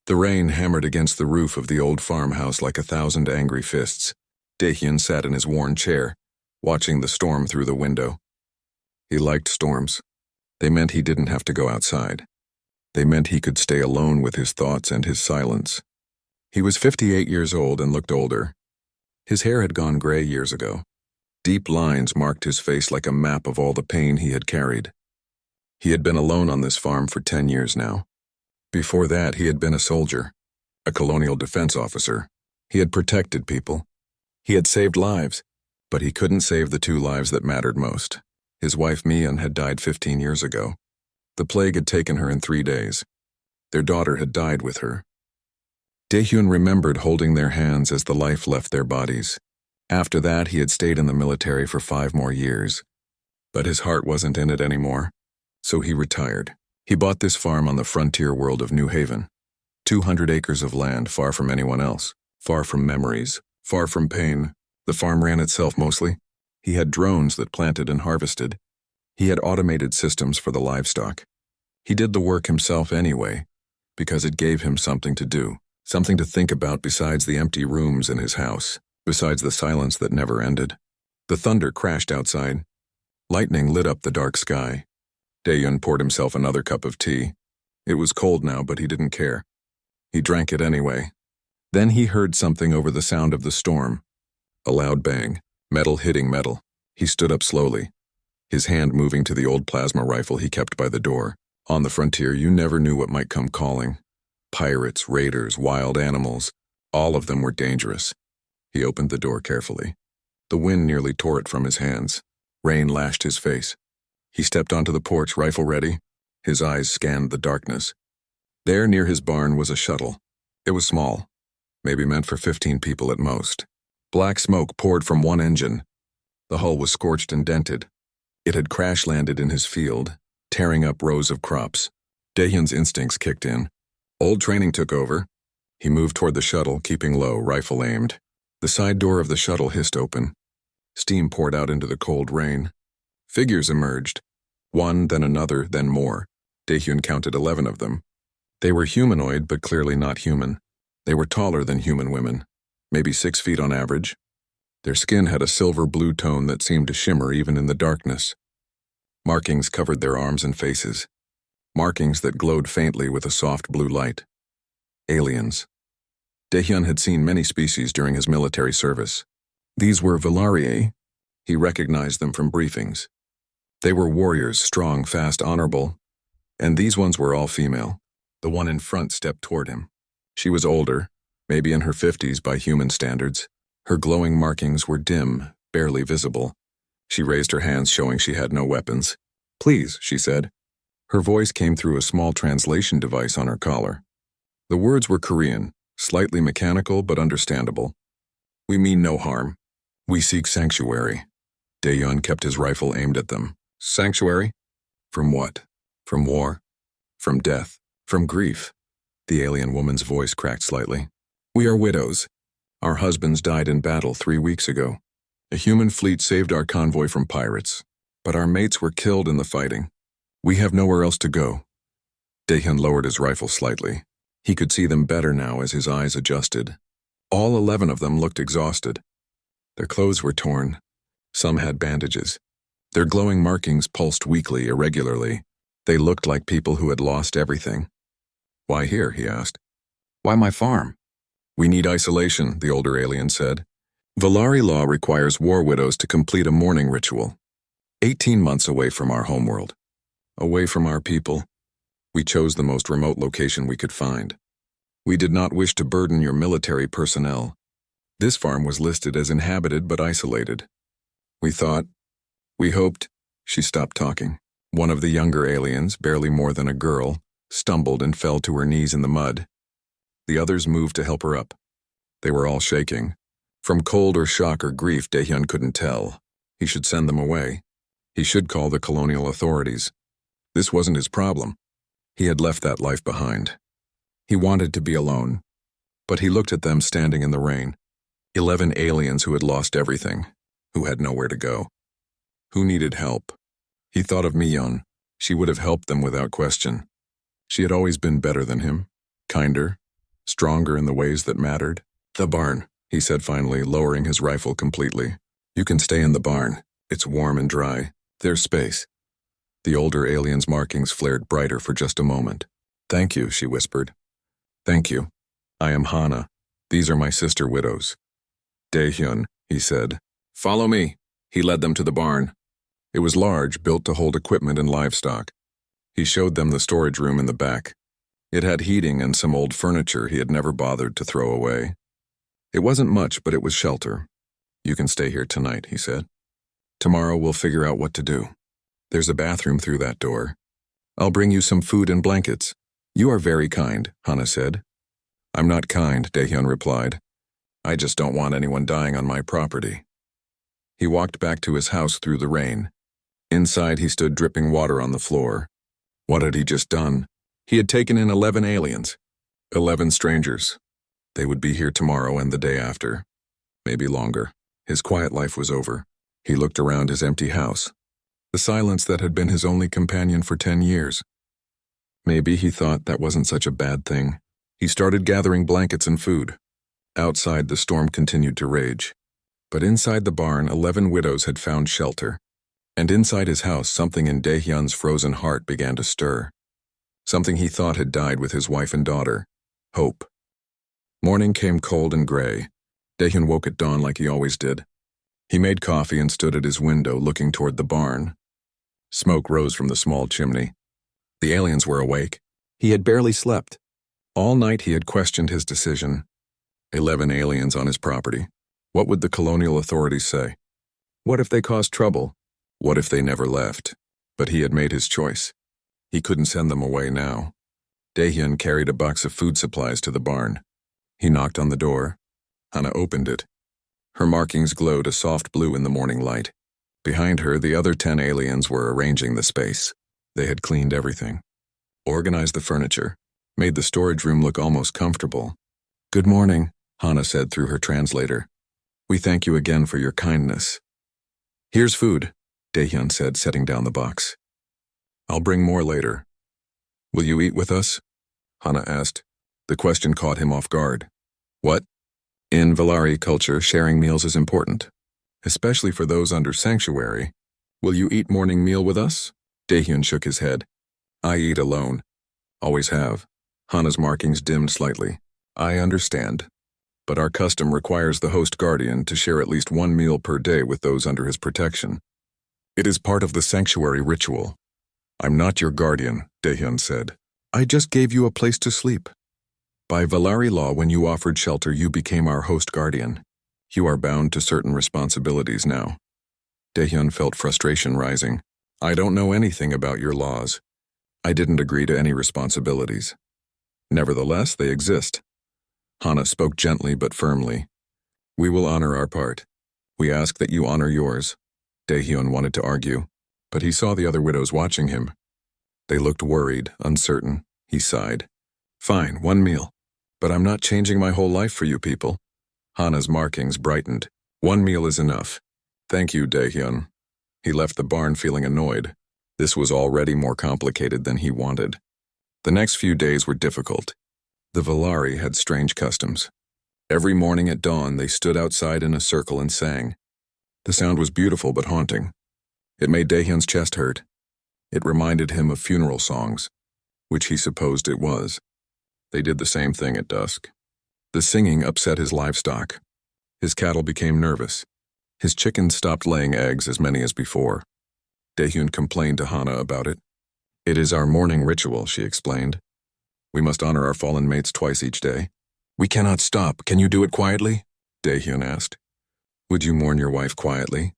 The rain hammered against the roof of the old farmhouse like 1,000 angry fists. Dahyun sat in his worn chair, watching the storm through the window. He liked storms. They meant he didn't have to go outside. They meant he could stay alone with his thoughts and his silence. He was 58 years old and looked older. His hair had gone gray years ago. Deep lines marked his face like a map of all the pain he had carried. He had been alone on this farm for 10 years now. Before that, he had been a soldier, a colonial defense officer. He had protected people. He had saved lives, but he couldn't save the 2 lives that mattered most. His wife Mian had died 15 years ago. The plague had taken her in 3 days. Their daughter had died with her. Dahyun remembered holding their hands as the life left their bodies. After that, he had stayed in the military for 5 more years. But his heart wasn't in it anymore, so he retired. He bought this farm on the frontier world of New Haven. 200 acres of land, far from anyone else, far from memories, far from pain. The farm ran itself mostly. He had drones that planted and harvested. He had automated systems for the livestock. He did the work himself anyway, because it gave him something to do, something to think about besides the empty rooms in his house, besides the silence that never ended. The thunder crashed outside. Lightning lit up the dark sky. Dahyun poured himself another cup of tea. It was cold now, but he didn't care. He drank it anyway. Then he heard something over the sound of the storm. A loud bang, metal hitting metal. He stood up slowly, his hand moving to the old plasma rifle he kept by the door. On the frontier, you never knew what might come calling. Pirates, raiders, wild animals, all of them were dangerous. He opened the door carefully. The wind nearly tore it from his hands. Rain lashed his face. He stepped onto the porch, rifle ready. His eyes scanned the darkness. There, near his barn, was a shuttle. It was small, maybe meant for 15 people at most. Black smoke poured from one engine. The hull was scorched and dented. It had crash-landed in his field, tearing up rows of crops. Dahyun's instincts kicked in. Old training took over. He moved toward the shuttle, keeping low, rifle aimed. The side door of the shuttle hissed open. Steam poured out into the cold rain. Figures emerged. One, then another, then more. Dahyun counted 11 of them. They were humanoid, but clearly not human. They were taller than human women, maybe 6 feet on average. Their skin had a silver-blue tone that seemed to shimmer even in the darkness. Markings covered their arms and faces. Markings that glowed faintly with a soft blue light. Aliens. Dahyun had seen many species during his military service. These were Velariae. He recognized them from briefings. They were warriors, strong, fast, honorable, and these ones were all female. The one in front stepped toward him. She was older, maybe in her 50s by human standards. Her glowing markings were dim, barely visible. She raised her hands, showing she had no weapons. "Please," she said. Her voice came through a small translation device on her collar. The words were Korean, slightly mechanical but understandable. "We mean no harm. We seek sanctuary." Dahyun kept his rifle aimed at them. Sanctuary? From what? From war? From death? From grief? The alien woman's voice cracked slightly. "We are widows. Our husbands died in battle 3 weeks ago. A human fleet saved our convoy from pirates, but our mates were killed in the fighting. We have nowhere else to go." Dahyun lowered his rifle slightly. He could see them better now as his eyes adjusted. All 11 of them looked exhausted. Their clothes were torn. Some had bandages. Their glowing markings pulsed weakly, irregularly. They looked like people who had lost everything. "Why here?" he asked. "Why my farm?" "We need isolation," the older alien said. "Velari law requires war widows to complete a mourning ritual. 18 months away from our homeworld. Away from our people. We chose the most remote location we could find. We did not wish to burden your military personnel. This farm was listed as inhabited but isolated. We hoped." She stopped talking. One of the younger aliens, barely more than a girl, stumbled and fell to her knees in the mud. The others moved to help her up. They were all shaking. From cold or shock or grief, Dahyun couldn't tell. He should send them away. He should call the colonial authorities. This wasn't his problem. He had left that life behind. He wanted to be alone. But he looked at them standing in the rain. 11 aliens who had lost everything, who had nowhere to go. Who needed help? He thought of Miyeon. She would have helped them without question. She had always been better than him, kinder, Stronger in the ways that mattered? The barn, he said finally, lowering his rifle completely. You can stay in the barn. It's warm and dry. There's space. The older alien's markings flared brighter for just a moment. Thank you, she whispered. Thank you. I am Hana. These are my sister widows. Daehyun, he said. Follow me. He led them to the barn. It was large, built to hold equipment and livestock. He showed them the storage room in the back. It had heating and some old furniture he had never bothered to throw away. It wasn't much, but it was shelter. You can stay here tonight, he said. Tomorrow we'll figure out what to do. There's a bathroom through that door. I'll bring you some food and blankets. You are very kind, Hana said. I'm not kind, Daehyun replied. I just don't want anyone dying on my property. He walked back to his house through the rain. Inside he stood dripping water on the floor. What had he just done? He had taken in 11 aliens. 11 strangers. They would be here tomorrow and the day after. Maybe longer. His quiet life was over. He looked around his empty house. The silence that had been his only companion for 10 years. Maybe he thought that wasn't such a bad thing. He started gathering blankets and food. Outside, the storm continued to rage. But inside the barn, 11 widows had found shelter. And inside his house, something in Daehyun's frozen heart began to stir. Something he thought had died with his wife and daughter. Hope. Morning came cold and gray. Daehyun woke at dawn like he always did. He made coffee and stood at his window looking toward the barn. Smoke rose from the small chimney. The aliens were awake. He had barely slept. All night he had questioned his decision. 11 aliens on his property. What would the colonial authorities say? What if they caused trouble? What if they never left? But he had made his choice. He couldn't send them away now. Daehyun carried a box of food supplies to the barn. He knocked on the door. Hana opened it. Her markings glowed a soft blue in the morning light. Behind her, the other 10 aliens were arranging the space. They had cleaned everything. Organized the furniture. Made the storage room look almost comfortable. Good morning, Hana said through her translator. We thank you again for your kindness. Here's food, Daehyun said, setting down the box. I'll bring more later. Will you eat with us? Hana asked. The question caught him off guard. What? In Valari culture, sharing meals is important, especially for those under sanctuary. Will you eat morning meal with us? Daehyun shook his head. I eat alone. Always have. Hana's markings dimmed slightly. I understand. But our custom requires the host guardian to share at least one meal per day with those under his protection. It is part of the sanctuary ritual. I'm not your guardian, Daehyun said. I just gave you a place to sleep. By Valari law, when you offered shelter, you became our host guardian. You are bound to certain responsibilities now. Daehyun felt frustration rising. I don't know anything about your laws. I didn't agree to any responsibilities. Nevertheless, they exist. Hana spoke gently but firmly. We will honor our part. We ask that you honor yours. Daehyun wanted to argue, but he saw the other widows watching him. They looked worried, uncertain. He sighed. Fine, one meal. But I'm not changing my whole life for you people. Hana's markings brightened. One meal is enough. Thank you, Daehyun. He left the barn feeling annoyed. This was already more complicated than he wanted. The next few days were difficult. The Valari had strange customs. Every morning at dawn, they stood outside in a circle and sang. The sound was beautiful but haunting. It made Daehyun's chest hurt. It reminded him of funeral songs, which he supposed it was. They did the same thing at dusk. The singing upset his livestock. His cattle became nervous. His chickens stopped laying eggs as many as before. Daehyun complained to Hana about it. It is our morning ritual, she explained. We must honor our fallen mates twice each day. We cannot stop. Can you do it quietly? Daehyun asked. Would you mourn your wife quietly?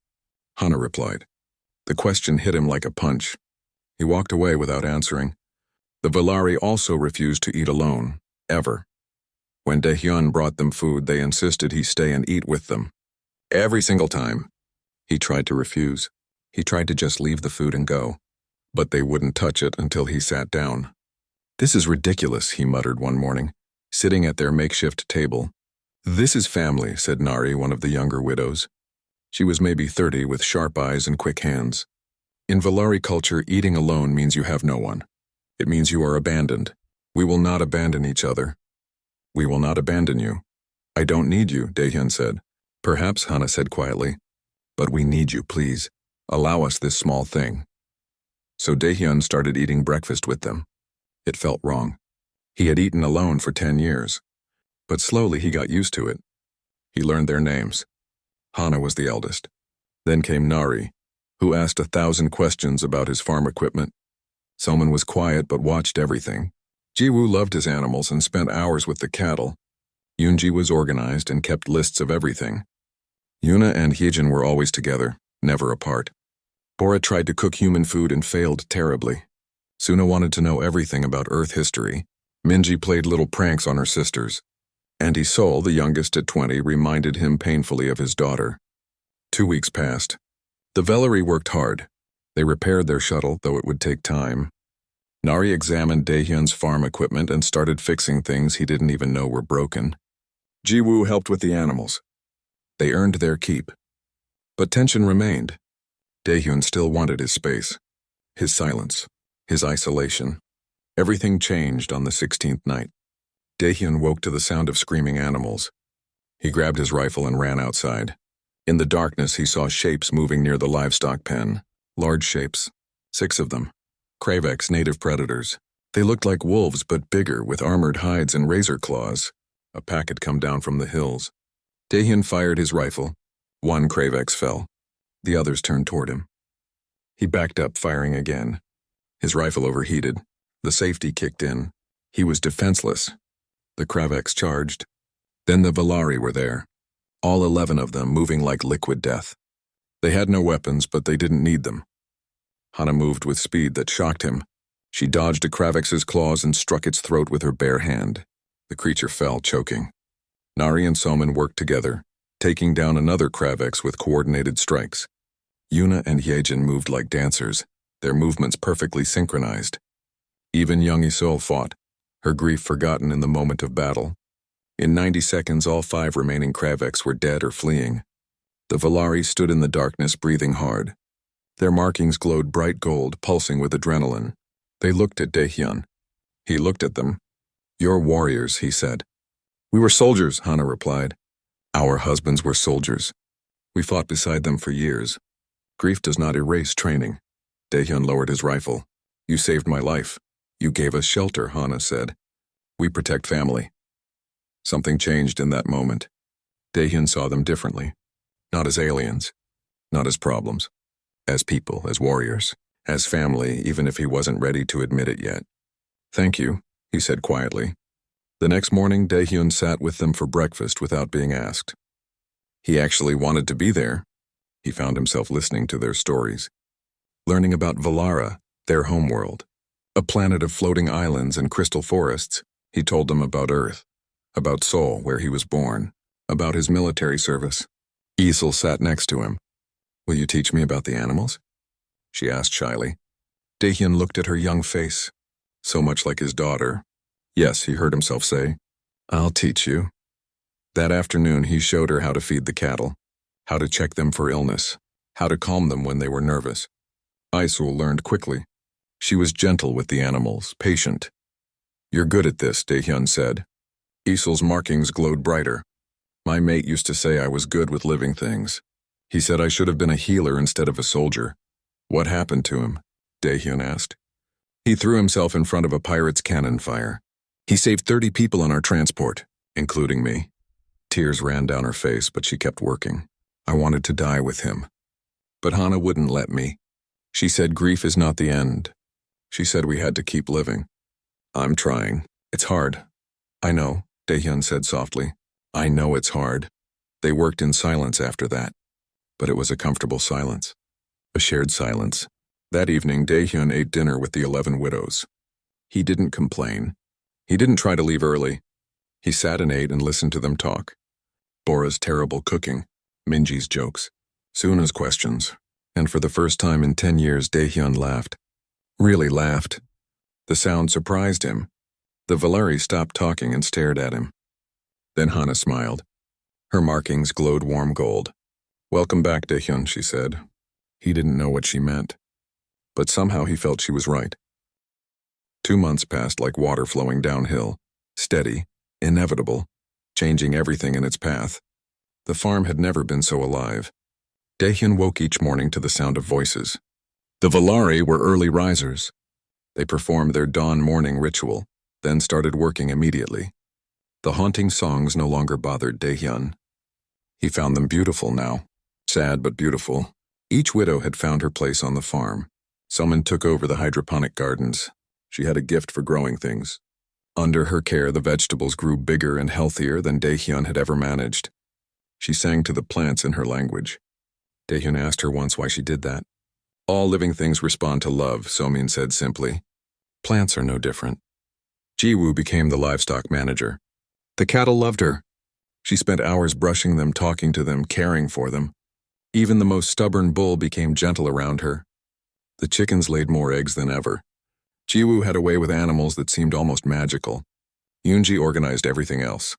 Hana replied. The question hit him like a punch. He walked away without answering. The Valari also refused to eat alone, ever. When Daehyun brought them food, they insisted he stay and eat with them. Every single time. He tried to refuse. He tried to just leave the food and go. But they wouldn't touch it until he sat down. This is ridiculous, he muttered one morning, sitting at their makeshift table. This is family, said Nari, one of the younger widows. She was maybe 30 with sharp eyes and quick hands. In Valari culture, eating alone means you have no one. It means you are abandoned. We will not abandon each other. We will not abandon you. I don't need you, Daehyun said. Perhaps, Hana said quietly. But we need you, please. Allow us this small thing. So Daehyun started eating breakfast with them. It felt wrong. He had eaten alone for 10 years. But slowly he got used to it. He learned their names. Hana was the eldest. Then came Nari, who asked 1,000 questions about his farm equipment. Soman was quiet but watched everything. Jiwoo loved his animals and spent hours with the cattle. Yoonji was organized and kept lists of everything. Yuna and Hyejin were always together, never apart. Bora tried to cook human food and failed terribly. Suna wanted to know everything about Earth history. Minji played little pranks on her sisters. Auntie Sol, the youngest at 20, reminded him painfully of his daughter. 2 weeks passed. The Vellery worked hard. They repaired their shuttle, though it would take time. Nari examined Daehyun's farm equipment and started fixing things he didn't even know were broken. Jiwoo helped with the animals. They earned their keep. But tension remained. Daehyun still wanted his space, his silence, his isolation. Everything changed on the 16th night. Daehyun woke to the sound of screaming animals. He grabbed his rifle and ran outside. In the darkness, he saw shapes moving near the livestock pen. Large shapes, 6 of them. Kravex native predators. They looked like wolves but bigger, with armored hides and razor claws. A pack had come down from the hills. Daehyun fired his rifle. 1 Kravex fell. The others turned toward him. He backed up, firing again. His rifle overheated. The safety kicked in. He was defenseless. The Kravex charged. Then the Vellery were there. All 11 of them, moving like liquid death. They had no weapons, but they didn't need them. Hana moved with speed that shocked him. She dodged a Kravex's claws and struck its throat with her bare hand. The creature fell, choking. Nari and Soman worked together, taking down another Kravex with coordinated strikes. Yuna and Hyejin moved like dancers, their movements perfectly synchronized. Even young Isol fought, her grief forgotten in the moment of battle. In 90 seconds, all 5 remaining Kravex were dead or fleeing. The Vellery stood in the darkness, breathing hard. Their markings glowed bright gold, pulsing with adrenaline. They looked at Daehyun. He looked at them. "You're warriors," he said. "We were soldiers," Hana replied. "Our husbands were soldiers. We fought beside them for years. Grief does not erase training." Daehyun lowered his rifle. "You saved my life. You gave us shelter," Hana said. "We protect family." Something changed in that moment. Daehyun saw them differently. Not as aliens. Not as problems. As people, as warriors. As family, even if he wasn't ready to admit it yet. "Thank you," he said quietly. The next morning, Daehyun sat with them for breakfast without being asked. He actually wanted to be there. He found himself listening to their stories. Learning about Valara, their homeworld. A planet of floating islands and crystal forests. He told them about Earth. About Seoul, where he was born. About his military service. Isol sat next to him. "Will you teach me about the animals?" she asked shyly. Daehyun looked at her young face, so much like his daughter. "Yes," he heard himself say. "I'll teach you." That afternoon, he showed her how to feed the cattle, how to check them for illness, how to calm them when they were nervous. Isol learned quickly. She was gentle with the animals, patient. "You're good at this," Daehyun said. Isol's markings glowed brighter. "My mate used to say I was good with living things. He said I should have been a healer instead of a soldier." "What happened to him?" Daehyun asked. "He threw himself in front of a pirate's cannon fire. He saved 30 people on our transport, including me." Tears ran down her face, but she kept working. "I wanted to die with him. But Hana wouldn't let me. She said grief is not the end. She said we had to keep living. I'm trying. It's hard." "I know," Daehyun said softly. "I know it's hard." They worked in silence after that. But it was a comfortable silence. A shared silence. That evening, Daehyun ate dinner with the 11 widows. He didn't complain. He didn't try to leave early. He sat and ate and listened to them talk. Bora's terrible cooking, Minji's jokes, Suna's questions, and for the first time in 10 years, Daehyun laughed. Really laughed. The sound surprised him. The Vellery stopped talking and stared at him. Then Hana smiled. Her markings glowed warm gold. "Welcome back, Daehyun," she said. He didn't know what she meant. But somehow he felt she was right. 2 months passed like water flowing downhill, steady, inevitable, changing everything in its path. The farm had never been so alive. Dahyun woke each morning to the sound of voices. The Valari were early risers. They performed their dawn morning ritual, then started working immediately. The haunting songs no longer bothered Dahyun. He found them beautiful now, sad but beautiful. Each widow had found her place on the farm. Someone took over the hydroponic gardens. She had a gift for growing things. Under her care, the vegetables grew bigger and healthier than Dahyun had ever managed. She sang to the plants in her language. Dahyun asked her once why she did that. All living things respond to love, Somin said simply. Plants are no different. Jiwoo became the livestock manager. The cattle loved her. She spent hours brushing them, talking to them, caring for them. Even the most stubborn bull became gentle around her. The chickens laid more eggs than ever. Jiwoo had a way with animals that seemed almost magical. Yoonji organized everything else.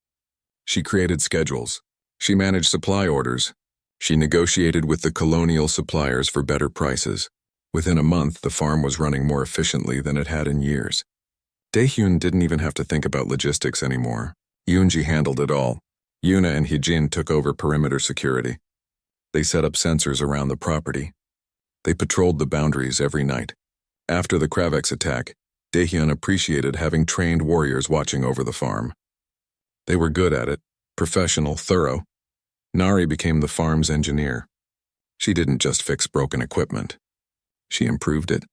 She created schedules. She managed supply orders. She negotiated with the colonial suppliers for better prices. Within a month, the farm was running more efficiently than it had in years. Dahyun didn't even have to think about logistics anymore. Yoonji handled it all. Yuna and Hijin took over perimeter security. They set up sensors around the property. They patrolled the boundaries every night. After the Kravex attack, Dahyun appreciated having trained warriors watching over the farm. They were good at it, professional, thorough. Nari became the farm's engineer. She didn't just fix broken equipment. She improved it.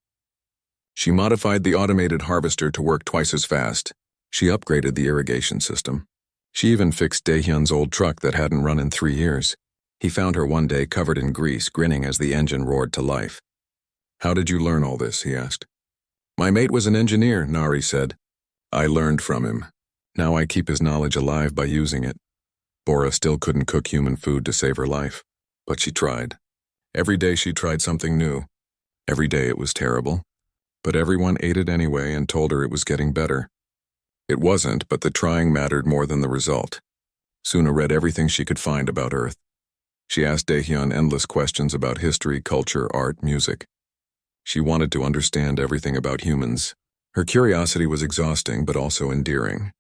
She modified the automated harvester to work twice as fast. She upgraded the irrigation system. She even fixed Dahyun's old truck that hadn't run in 3 years. He found her one day covered in grease, grinning as the engine roared to life. How did you learn all this? He asked. My mate was an engineer, Nari said. I learned from him. Now I keep his knowledge alive by using it. Bora still couldn't cook human food to save her life, but she tried. Every day she tried something new. Every day it was terrible, but everyone ate it anyway and told her it was getting better. It wasn't, but the trying mattered more than the result. Suna read everything she could find about Earth. She asked Dahyun endless questions about history, culture, art, music. She wanted to understand everything about humans. Her curiosity was exhausting, but also endearing.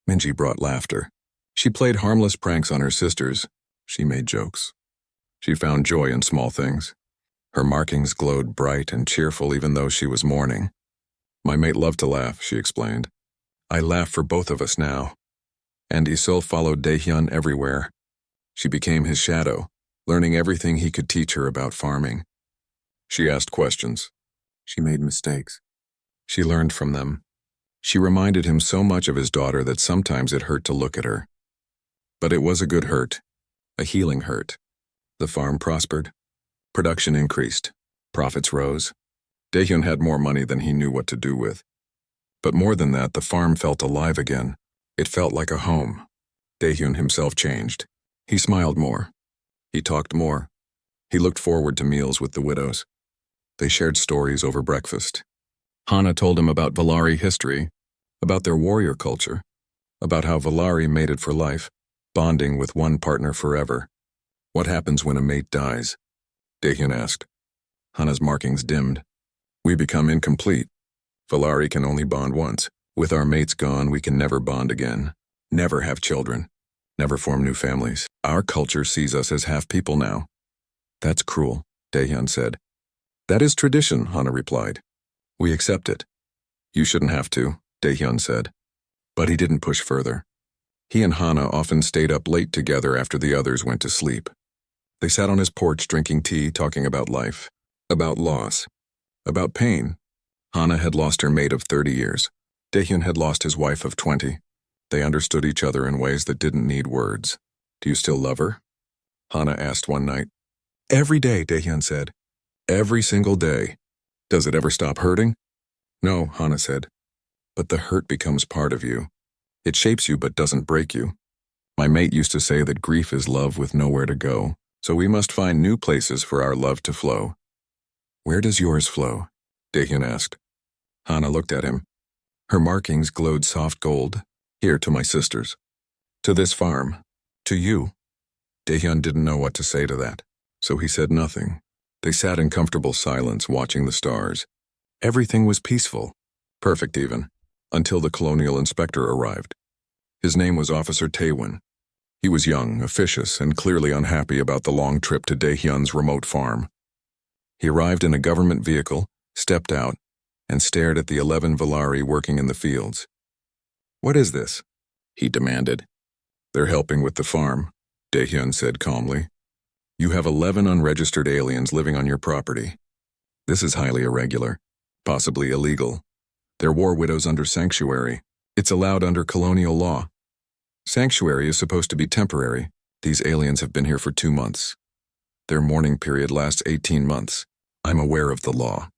Minji brought laughter. She played harmless pranks on her sisters. She made jokes. She found joy in small things. Her markings glowed bright and cheerful even though she was mourning. My mate loved to laugh, she explained. I laugh for both of us now. And Isil followed Dahyun everywhere. She became his shadow, learning everything he could teach her about farming. She asked questions. She made mistakes. She learned from them. She reminded him so much of his daughter that sometimes it hurt to look at her. But it was a good hurt, a healing hurt. The farm prospered. Production increased. Profits rose. Dahyun had more money than he knew what to do with. But more than that, the farm felt alive again. It felt like a home. Dahyun himself changed. He smiled more. He talked more. He looked forward to meals with the widows. They shared stories over breakfast. Hana told him about Valari history, about their warrior culture, about how Valari mated for life, bonding with one partner forever. What happens when a mate dies? Dahyun asked. Hana's markings dimmed. We become incomplete. Valari can only bond once. With our mates gone, we can never bond again. Never have children. Never form new families. Our culture sees us as half people now. That's cruel, Dahyun said. That is tradition, Hana replied. We accept it. You shouldn't have to, Dahyun said. But he didn't push further. He and Hana often stayed up late together after the others went to sleep. They sat on his porch drinking tea, talking about life, about loss, about pain. Hana had lost her mate of 30 years. Dahyun had lost his wife of 20. They understood each other in ways that didn't need words. Do you still love her? Hana asked one night. Every day, Dahyun said. Every single day. Does it ever stop hurting? No, Hana said. But the hurt becomes part of you. It shapes you but doesn't break you. My mate used to say that grief is love with nowhere to go, so we must find new places for our love to flow. Where does yours flow? Dahyun asked. Hana looked at him. Her markings glowed soft gold. Here to my sisters. To this farm. To you. Dahyun didn't know what to say to that, so he said nothing. They sat in comfortable silence watching the stars. Everything was peaceful. Perfect even. Until the colonial inspector arrived. His name was Officer Taewon. He was young, officious, and clearly unhappy about the long trip to Daehyun's remote farm. He arrived in a government vehicle, stepped out, and stared at the 11 Valari working in the fields. "What is this?" he demanded. "They're helping with the farm," Daehyun said calmly. "You have 11 unregistered aliens living on your property. This is highly irregular, possibly illegal. They're war widows under sanctuary. It's allowed under colonial law. Sanctuary is supposed to be temporary. These aliens have been here for 2 months. Their mourning period lasts 18 months. I'm aware of the law."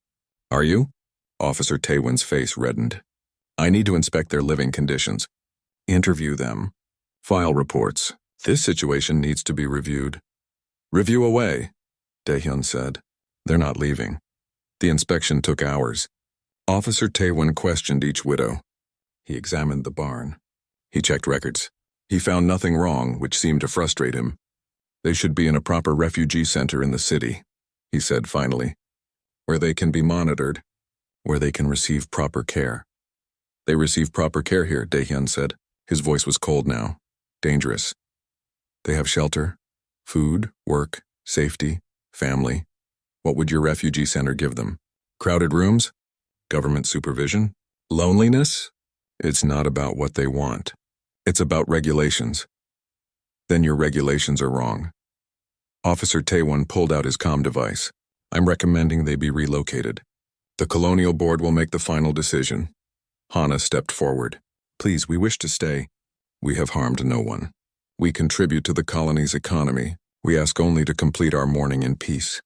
"Are you?" Officer Taewon's face reddened. "I need to inspect their living conditions. Interview them. File reports. This situation needs to be reviewed." "Review away," Daehyun said. "They're not leaving." The inspection took hours. Officer Taewon questioned each widow. He examined the barn. He checked records. He found nothing wrong, which seemed to frustrate him. "They should be in a proper refugee center in the city," he said finally, "where they can be monitored, where they can receive proper care." "They receive proper care here," Daehyun said. His voice was cold now. "Dangerous. They have shelter, food, work, safety, family. What would your refugee center give them? Crowded rooms? Government supervision? Loneliness? It's not about what they want. It's about regulations." "Then your regulations are wrong." Officer Taewon pulled out his comm device. "I'm recommending they be relocated. The Colonial Board will make the final decision." Hana stepped forward. "Please, we wish to stay. We have harmed no one. We contribute to the colony's economy. We ask only to complete our mourning in peace."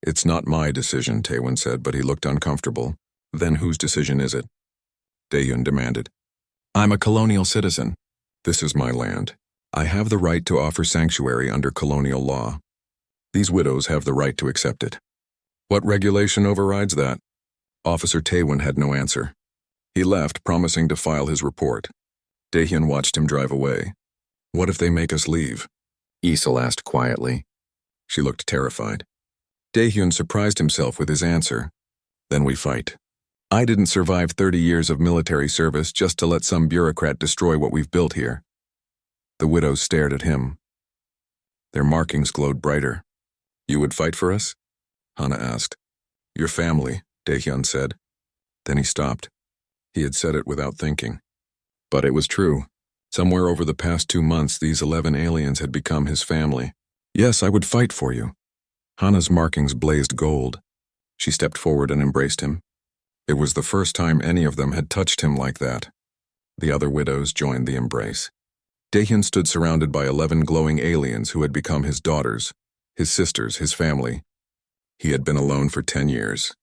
"It's not my decision," Taewon said, but he looked uncomfortable. "Then whose decision is it?" Daehyun demanded. "I'm a colonial citizen. This is my land. I have the right to offer sanctuary under colonial law. These widows have the right to accept it." "What regulation overrides that?" Officer Taewon had no answer. He left, promising to file his report. Daehyun watched him drive away. "What if they make us leave?" Isel asked quietly. She looked terrified. Daehyun surprised himself with his answer. "Then we fight. I didn't survive 30 years of military service just to let some bureaucrat destroy what we've built here." The widows stared at him. Their markings glowed brighter. "You would fight for us?" Hana asked. "Your family," Daehyun said. Then he stopped. He had said it without thinking. But it was true. Somewhere over the past 2 months, these 11 aliens had become his family. "Yes, I would fight for you." Hana's markings blazed gold. She stepped forward and embraced him. It was the first time any of them had touched him like that. The other widows joined the embrace. Daehyun stood surrounded by 11 glowing aliens who had become his daughters, his sisters, his family. He had been alone for 10 years.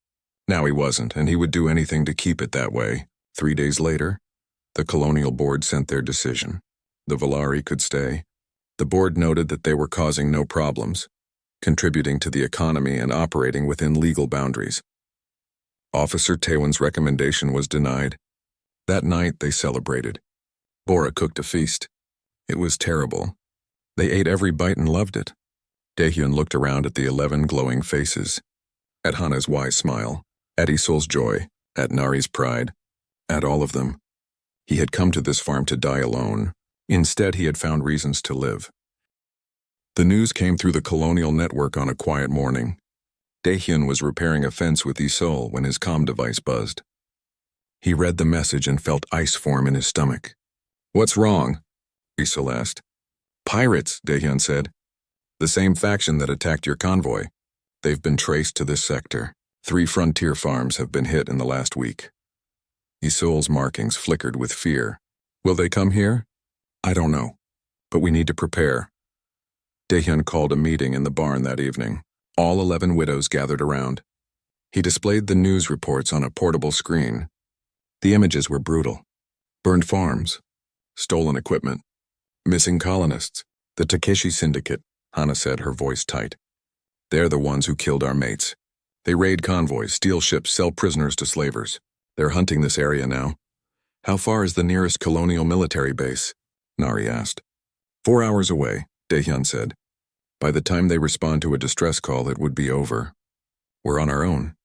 Now he wasn't, and he would do anything to keep it that way. 3 days later, the Colonial Board sent their decision. The Valari could stay. The board noted that they were causing no problems, contributing to the economy and operating within legal boundaries. Officer Taewon's recommendation was denied. That night, they celebrated. Bora cooked a feast. It was terrible. They ate every bite and loved it. Daehyun looked around at the 11 glowing faces, at Hana's wise smile, at Isol's joy, at Nari's pride, at all of them. He had come to this farm to die alone. Instead, he had found reasons to live. The news came through the colonial network on a quiet morning. Daehyun was repairing a fence with Isol when his comm device buzzed. He read the message and felt ice form in his stomach. "What's wrong?" Isol asked. "Pirates," Daehyun said. "The same faction that attacked your convoy. They've been traced to this sector. 3 frontier farms have been hit in the last week." Isol's markings flickered with fear. "Will they come here?" "I don't know. But we need to prepare." Daehyun called a meeting in the barn that evening. All 11 widows gathered around. He displayed the news reports on a portable screen. The images were brutal. Burned farms, stolen equipment, missing colonists. "The Takeshi Syndicate," Hana said, her voice tight. "They're the ones who killed our mates. They raid convoys, steal ships, sell prisoners to slavers. They're hunting this area now." "How far is the nearest colonial military base?" Nari asked. 4 hours away, Daehyun said. "By the time they respond to a distress call, it would be over. We're on our own."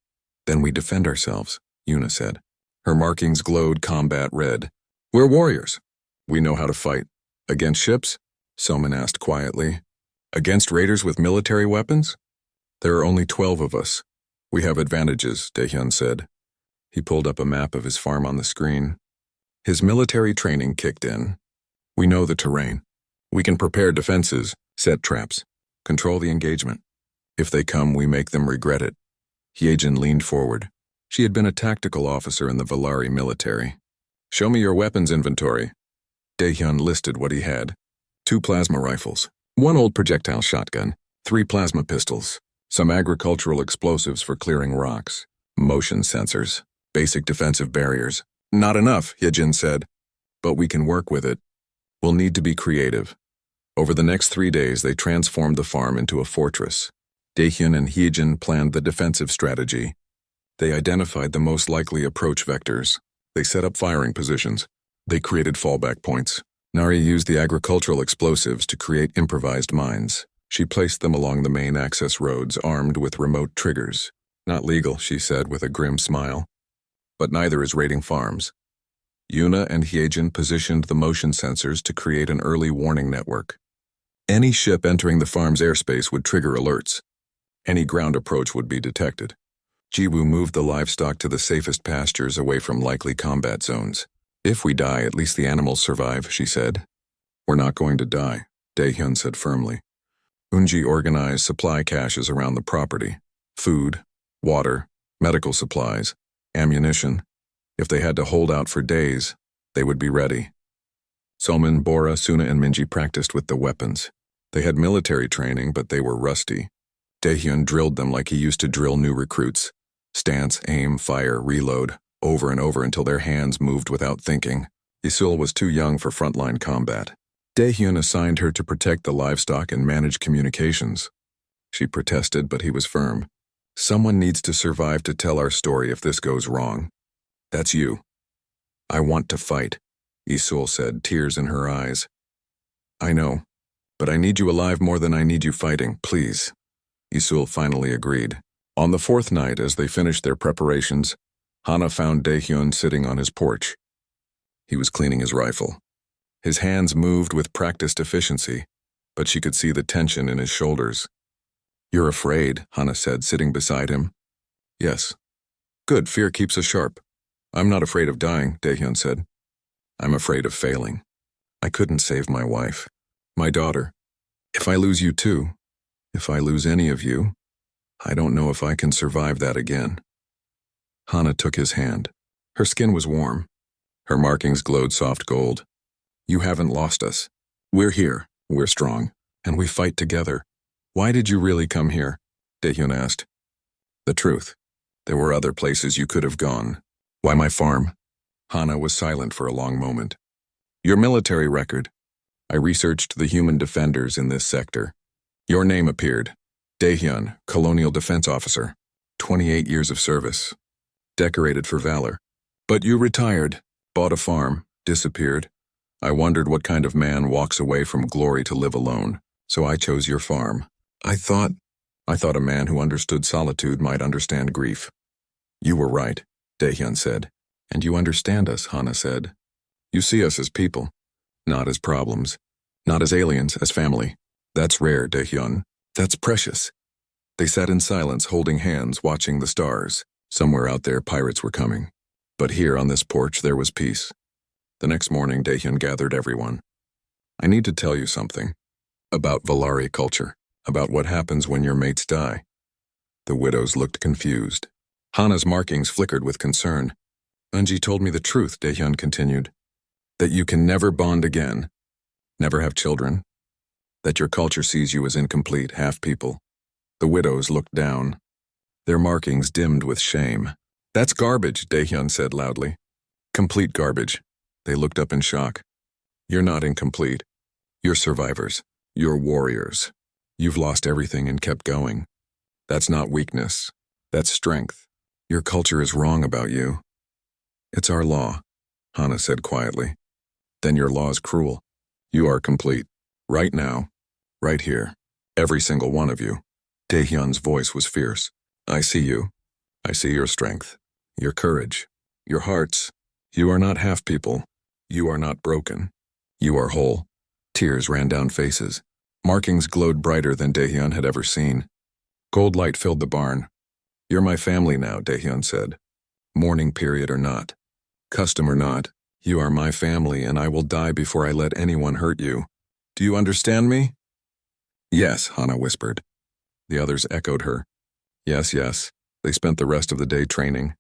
"Then we defend ourselves," Yuna said. Her markings glowed combat red. "We're warriors. We know how to fight. Against ships? Selman asked quietly. Against raiders with military weapons? There are only 12 of us. We have advantages, Daehyun said. He pulled up a map of his farm on the screen. His military training kicked in. We know the terrain. We can prepare defenses, set traps, control the engagement. If they come, we make them regret it. Hyejin leaned forward. She had been a tactical officer in the Valari military. Show me your weapons inventory. Daehyun listed what he had. 2 plasma rifles, 1 old projectile shotgun, 3 plasma pistols, some agricultural explosives for clearing rocks, motion sensors, basic defensive barriers. Not enough, Hyejin said, but we can work with it. We'll need to be creative. Over the next 3 days, they transformed the farm into a fortress. Daehyun and Hyejin planned the defensive strategy. They identified the most likely approach vectors. They set up firing positions. They created fallback points. Nari used the agricultural explosives to create improvised mines. She placed them along the main access roads armed with remote triggers. Not legal, she said with a grim smile. But neither is raiding farms. Yuna and Hyejin positioned the motion sensors to create an early warning network. Any ship entering the farm's airspace would trigger alerts. Any ground approach would be detected. Jiwoo moved the livestock to the safest pastures away from likely combat zones. If we die, at least the animals survive, she said. We're not going to die, Daehyun said firmly. Eunji organized supply caches around the property. Food, water, medical supplies, ammunition. If they had to hold out for days, they would be ready. Somin, Bora, Suna, and Minji practiced with the weapons. They had military training, but they were rusty. Daehyun drilled them like he used to drill new recruits. Stance, aim, fire, reload, over and over until their hands moved without thinking. Isul was too young for frontline combat. Daehyun assigned her to protect the livestock and manage communications. She protested, but he was firm. Someone needs to survive to tell our story if this goes wrong. That's you. I want to fight, Isul said, tears in her eyes. I know, but I need you alive more than I need you fighting, please. Isul finally agreed. On the 4th night, as they finished their preparations, Hana found Daehyun sitting on his porch. He was cleaning his rifle. His hands moved with practiced efficiency, but she could see the tension in his shoulders. You're afraid, Hana said, sitting beside him. Yes. Good, fear keeps us sharp. I'm not afraid of dying, Daehyun said. I'm afraid of failing. I couldn't save my wife, my daughter. If I lose you too, if I lose any of you, I don't know if I can survive that again. Hana took his hand. Her skin was warm. Her markings glowed soft gold. You haven't lost us. We're here, we're strong, and we fight together. Why did you really come here? Daehyun asked. The truth. There were other places you could have gone. Why my farm? Hana was silent for a long moment. Your military record. I researched the human defenders in this sector. Your name appeared. Daehyun, Colonial Defense Officer. 28 years of service. Decorated for valor. But you retired, bought a farm, disappeared. I wondered what kind of man walks away from glory to live alone, so I chose your farm. I thought a man who understood solitude might understand grief. You were right, Daehyun said. And you understand us, Hana said. You see us as people, not as problems, not as aliens, as family. That's rare, Daehyun. That's precious. They sat in silence, holding hands, watching the stars. Somewhere out there, pirates were coming. But here on this porch, there was peace. The next morning, Daehyun gathered everyone. I need to tell you something. About Valari culture. About what happens when your mates die. The widows looked confused. Hana's markings flickered with concern. Eunji told me the truth, Daehyun continued. That you can never bond again. Never have children. That your culture sees you as incomplete, half people. The widows looked down. Their markings dimmed with shame. That's garbage, Daehyun said loudly. Complete garbage. They looked up in shock. You're not incomplete. You're survivors. You're warriors. You've lost everything and kept going. That's not weakness. That's strength. Your culture is wrong about you. It's our law, Hana said quietly. Then your law is cruel. You are complete. Right now. Right here. Every single one of you. Daehyun's voice was fierce. I see you. I see your strength. Your courage. Your hearts. You are not half people. You are not broken. You are whole. Tears ran down faces. Markings glowed brighter than Daehyun had ever seen. Gold light filled the barn. You're my family now, Daehyun said. Mourning period or not, custom or not, you are my family and I will die before I let anyone hurt you. Do you understand me? Yes, Hana whispered. The others echoed her. Yes, yes. They spent the rest of the day training,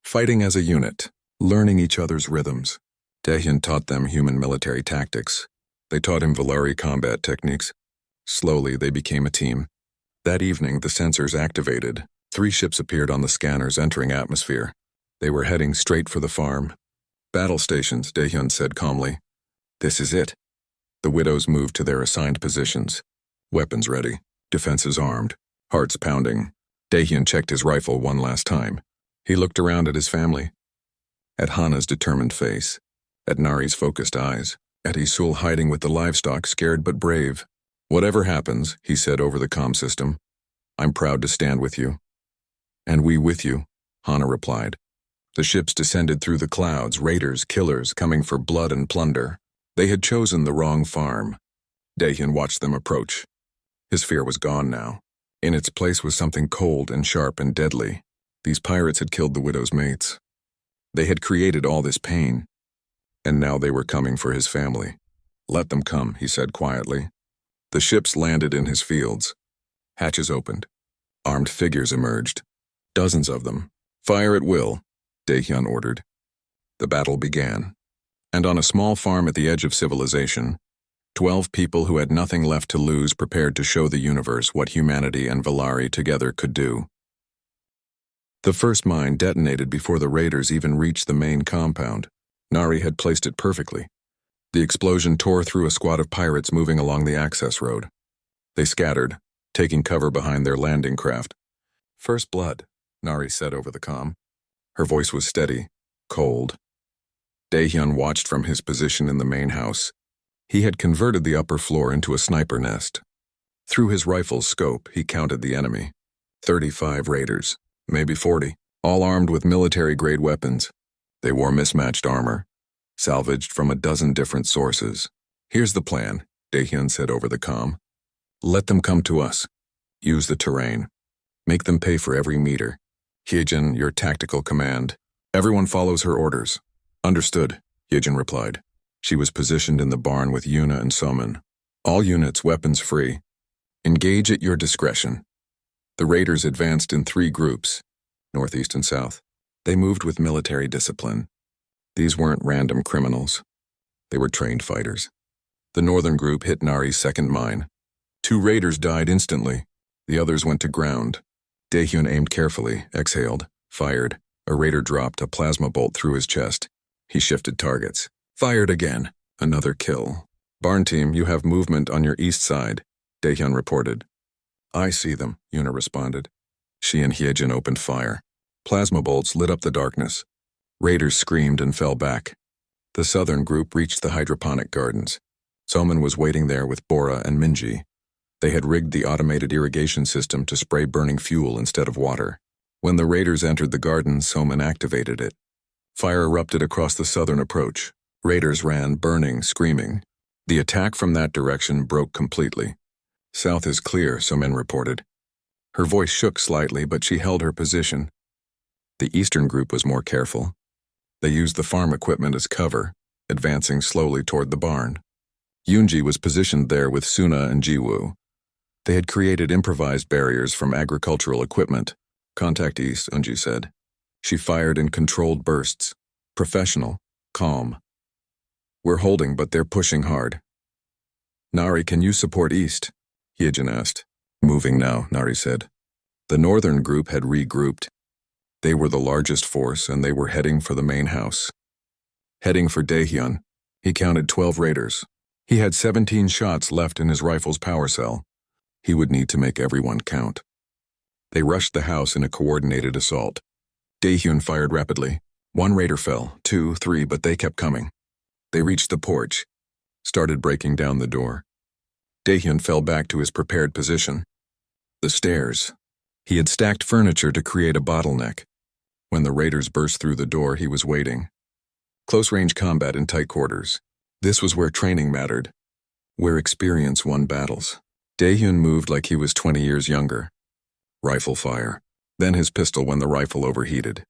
fighting as a unit, learning each other's rhythms. Daehyun taught them human military tactics. They taught him Valari combat techniques. Slowly, they became a team. That evening, the sensors activated. 3 ships appeared on the scanners entering atmosphere. They were heading straight for the farm. Battle stations, Daehyun said calmly. This is it. The widows moved to their assigned positions. Weapons ready, defenses armed, hearts pounding. Daehyun checked his rifle one last time. He looked around at his family. At Hana's determined face. At Nari's focused eyes. At Isul hiding with the livestock, scared but brave. Whatever happens, he said over the comm system, I'm proud to stand with you. And we with you, Hana replied. The ships descended through the clouds, raiders, killers, coming for blood and plunder. They had chosen the wrong farm. Daehyun watched them approach. His fear was gone now. In its place was something cold and sharp and deadly. These pirates had killed the widow's mates. They had created all this pain. And now they were coming for his family. Let them come, he said quietly. The ships landed in his fields. Hatches opened. Armed figures emerged. Dozens of them. Fire at will, Daehyun ordered. The battle began. And on a small farm at the edge of civilization, 12 people who had nothing left to lose prepared to show the universe what humanity and Valari together could do. The first mine detonated before the raiders even reached the main compound. Nari had placed it perfectly. The explosion tore through a squad of pirates moving along the access road. They scattered, taking cover behind their landing craft. First blood, Nari said over the comm. Her voice was steady, cold. Daehyun watched from his position in the main house. He had converted the upper floor into a sniper nest. Through his rifle's scope, he counted the enemy. 35 raiders, maybe 40, all armed with military-grade weapons. They wore mismatched armor, salvaged from a dozen different sources. Here's the plan, Daehyun said over the comm. Let them come to us. Use the terrain. Make them pay for every meter. Hyejin, your tactical command. Everyone follows her orders. Understood, Hyejin replied. She was positioned in the barn with Yuna and Somin. All units weapons free. Engage at your discretion. The raiders advanced in 3 groups, northeast and south. They moved with military discipline. These weren't random criminals. They were trained fighters. The northern group hit Nari's second mine. 2 raiders died instantly. The others went to ground. Daehyun aimed carefully, exhaled, fired. A raider dropped a plasma bolt through his chest. He shifted targets. Fired again. Another kill. Barn team, you have movement on your east side, Daehyun reported. I see them, Yuna responded. She and Hyejin opened fire. Plasma bolts lit up the darkness. Raiders screamed and fell back. The southern group reached the hydroponic gardens. Somin was waiting there with Bora and Minji. They had rigged the automated irrigation system to spray burning fuel instead of water. When the raiders entered the garden, Somin activated it. Fire erupted across the southern approach. Raiders ran, burning, screaming. The attack from that direction broke completely. South is clear, Somin reported. Her voice shook slightly, but she held her position. The eastern group was more careful. They used the farm equipment as cover, advancing slowly toward the barn. Yoonji was positioned there with Suna and Jiwoo. They had created improvised barriers from agricultural equipment. Contact east, Eunji said. She fired in controlled bursts. Professional, calm. We're holding, but they're pushing hard. Nari, can you support east? Hyejin asked. Moving now, Nari said. The northern group had regrouped. They were the largest force, and they were heading for the main house. Heading for Daehyun, he counted 12 raiders. He had 17 shots left in his rifle's power cell. He would need to make everyone count. They rushed the house in a coordinated assault. Daehyun fired rapidly. 1 raider fell, 2, 3, but they kept coming. They reached the porch, started breaking down the door. Daehyun fell back to his prepared position. The stairs. He had stacked furniture to create a bottleneck. When the raiders burst through the door, he was waiting. Close-range combat in tight quarters. This was where training mattered, where experience won battles. Daehyun moved like he was 20 years younger. Rifle fire. Then his pistol when the rifle overheated.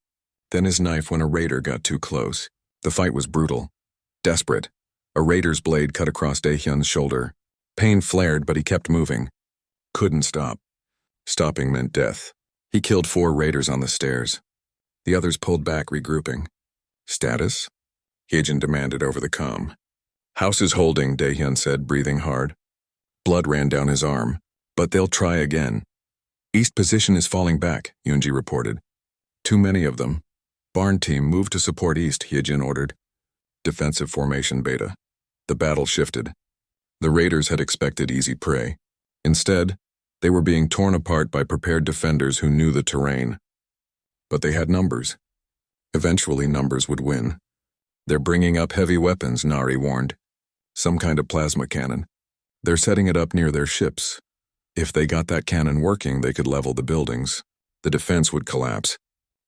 Then his knife when a raider got too close. The fight was brutal. Desperate. A raider's blade cut across Daehyun's shoulder. Pain flared, but he kept moving. Couldn't stop. Stopping meant death. He killed 4 raiders on the stairs. The others pulled back, regrouping. Status? Hyejin demanded over the comm. House is holding, Daehyun said, breathing hard. Blood ran down his arm. But they'll try again. East position is falling back, Yoonji reported. Too many of them. Barn team moved to support East, Hyejin ordered. Defensive formation beta. The battle shifted. The raiders had expected easy prey. Instead, they were being torn apart by prepared defenders who knew the terrain. But they had numbers. Eventually, numbers would win. They're bringing up heavy weapons, Nari warned. Some kind of plasma cannon. They're setting it up near their ships. If they got that cannon working, they could level the buildings. The defense would collapse.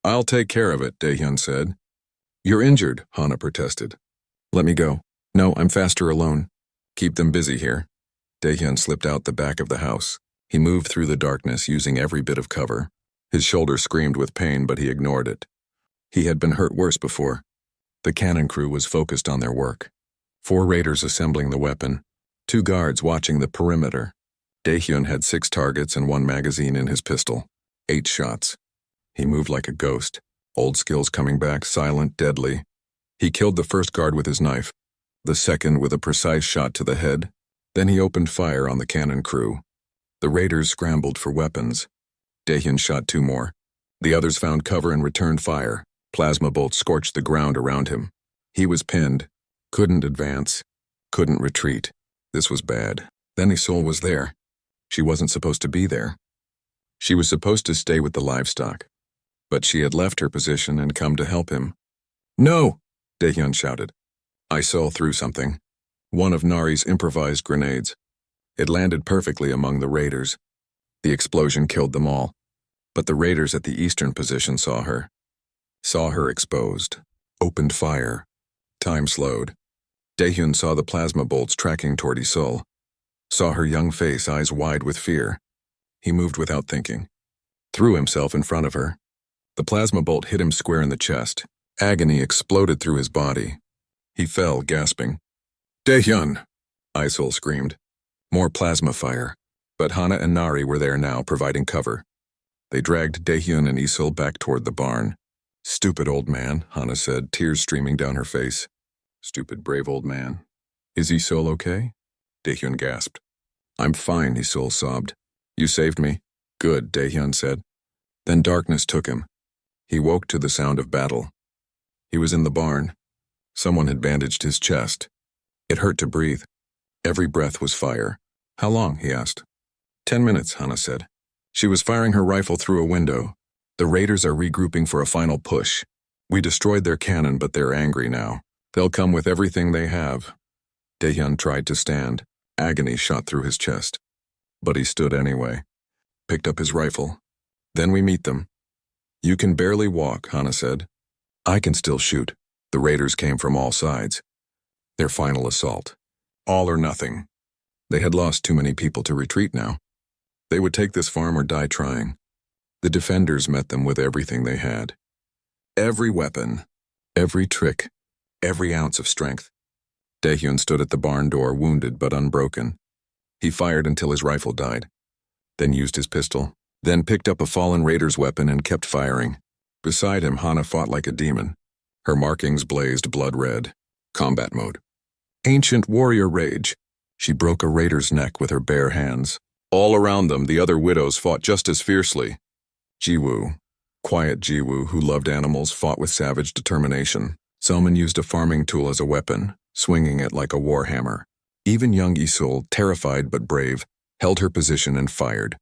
I'll take care of it, Daehyun said. You're injured, Hana protested. Let me go. No, I'm faster alone. Keep them busy here. Daehyun slipped out the back of the house. He moved through the darkness using every bit of cover. His shoulder screamed with pain, but he ignored it. He had been hurt worse before. The cannon crew was focused on their work. 4 raiders assembling the weapon. 2 guards watching the perimeter. Daehyun had 6 targets and 1 magazine in his pistol. 8 shots. He moved like a ghost. Old skills coming back, silent, deadly. He killed the first guard with his knife. The second with a precise shot to the head. Then he opened fire on the cannon crew. The raiders scrambled for weapons. Daehyun shot 2 more. The others found cover and returned fire. Plasma bolts scorched the ground around him. He was pinned. Couldn't advance. Couldn't retreat. This was bad. Then Isolde was there. She wasn't supposed to be there. She was supposed to stay with the livestock. But she had left her position and come to help him. No! Daehyun shouted. Isolde threw something. One of Nari's improvised grenades. It landed perfectly among the raiders. The explosion killed them all. But the raiders at the eastern position saw her. Saw her exposed. Opened fire. Time slowed. Daehyun saw the plasma bolts tracking toward Isolde. Saw her young face, eyes wide with fear. He moved without thinking. Threw himself in front of her. The plasma bolt hit him square in the chest. Agony exploded through his body. He fell, gasping. Daehyun! Isolde screamed. More plasma fire. But Hana and Nari were there now, providing cover. They dragged Daehyun and Isolde back toward the barn. Stupid old man, Hana said, tears streaming down her face. Stupid, brave old man. Is Isolde okay? Daehyun gasped. I'm fine, Isolde sobbed. You saved me. Good, Daehyun said. Then darkness took him. He woke to the sound of battle. He was in the barn. Someone had bandaged his chest. It hurt to breathe. Every breath was fire. How long? He asked. 10 minutes, Hana said. She was firing her rifle through a window. The raiders are regrouping for a final push. We destroyed their cannon, but they're angry now. They'll come with everything they have. Daehyun tried to stand. Agony shot through his chest. But he stood anyway. Picked up his rifle. Then we meet them. You can barely walk, Hana said. I can still shoot. The raiders came from all sides. Their final assault. All or nothing. They had lost too many people to retreat now. They would take this farm or die trying. The defenders met them with everything they had. Every weapon, every trick, every ounce of strength. Daehyun stood at the barn door, wounded but unbroken. He fired until his rifle died, then used his pistol, then picked up a fallen raider's weapon and kept firing. Beside him, Hana fought like a demon. Her markings blazed blood red. Combat mode. Ancient warrior rage. She broke a raider's neck with her bare hands. All around them, the other widows fought just as fiercely. Jiwoo, quiet Jiwoo who loved animals, fought with savage determination. Selman used a farming tool as a weapon, swinging it like a warhammer. Even young Isolde, terrified but brave, held her position and fired.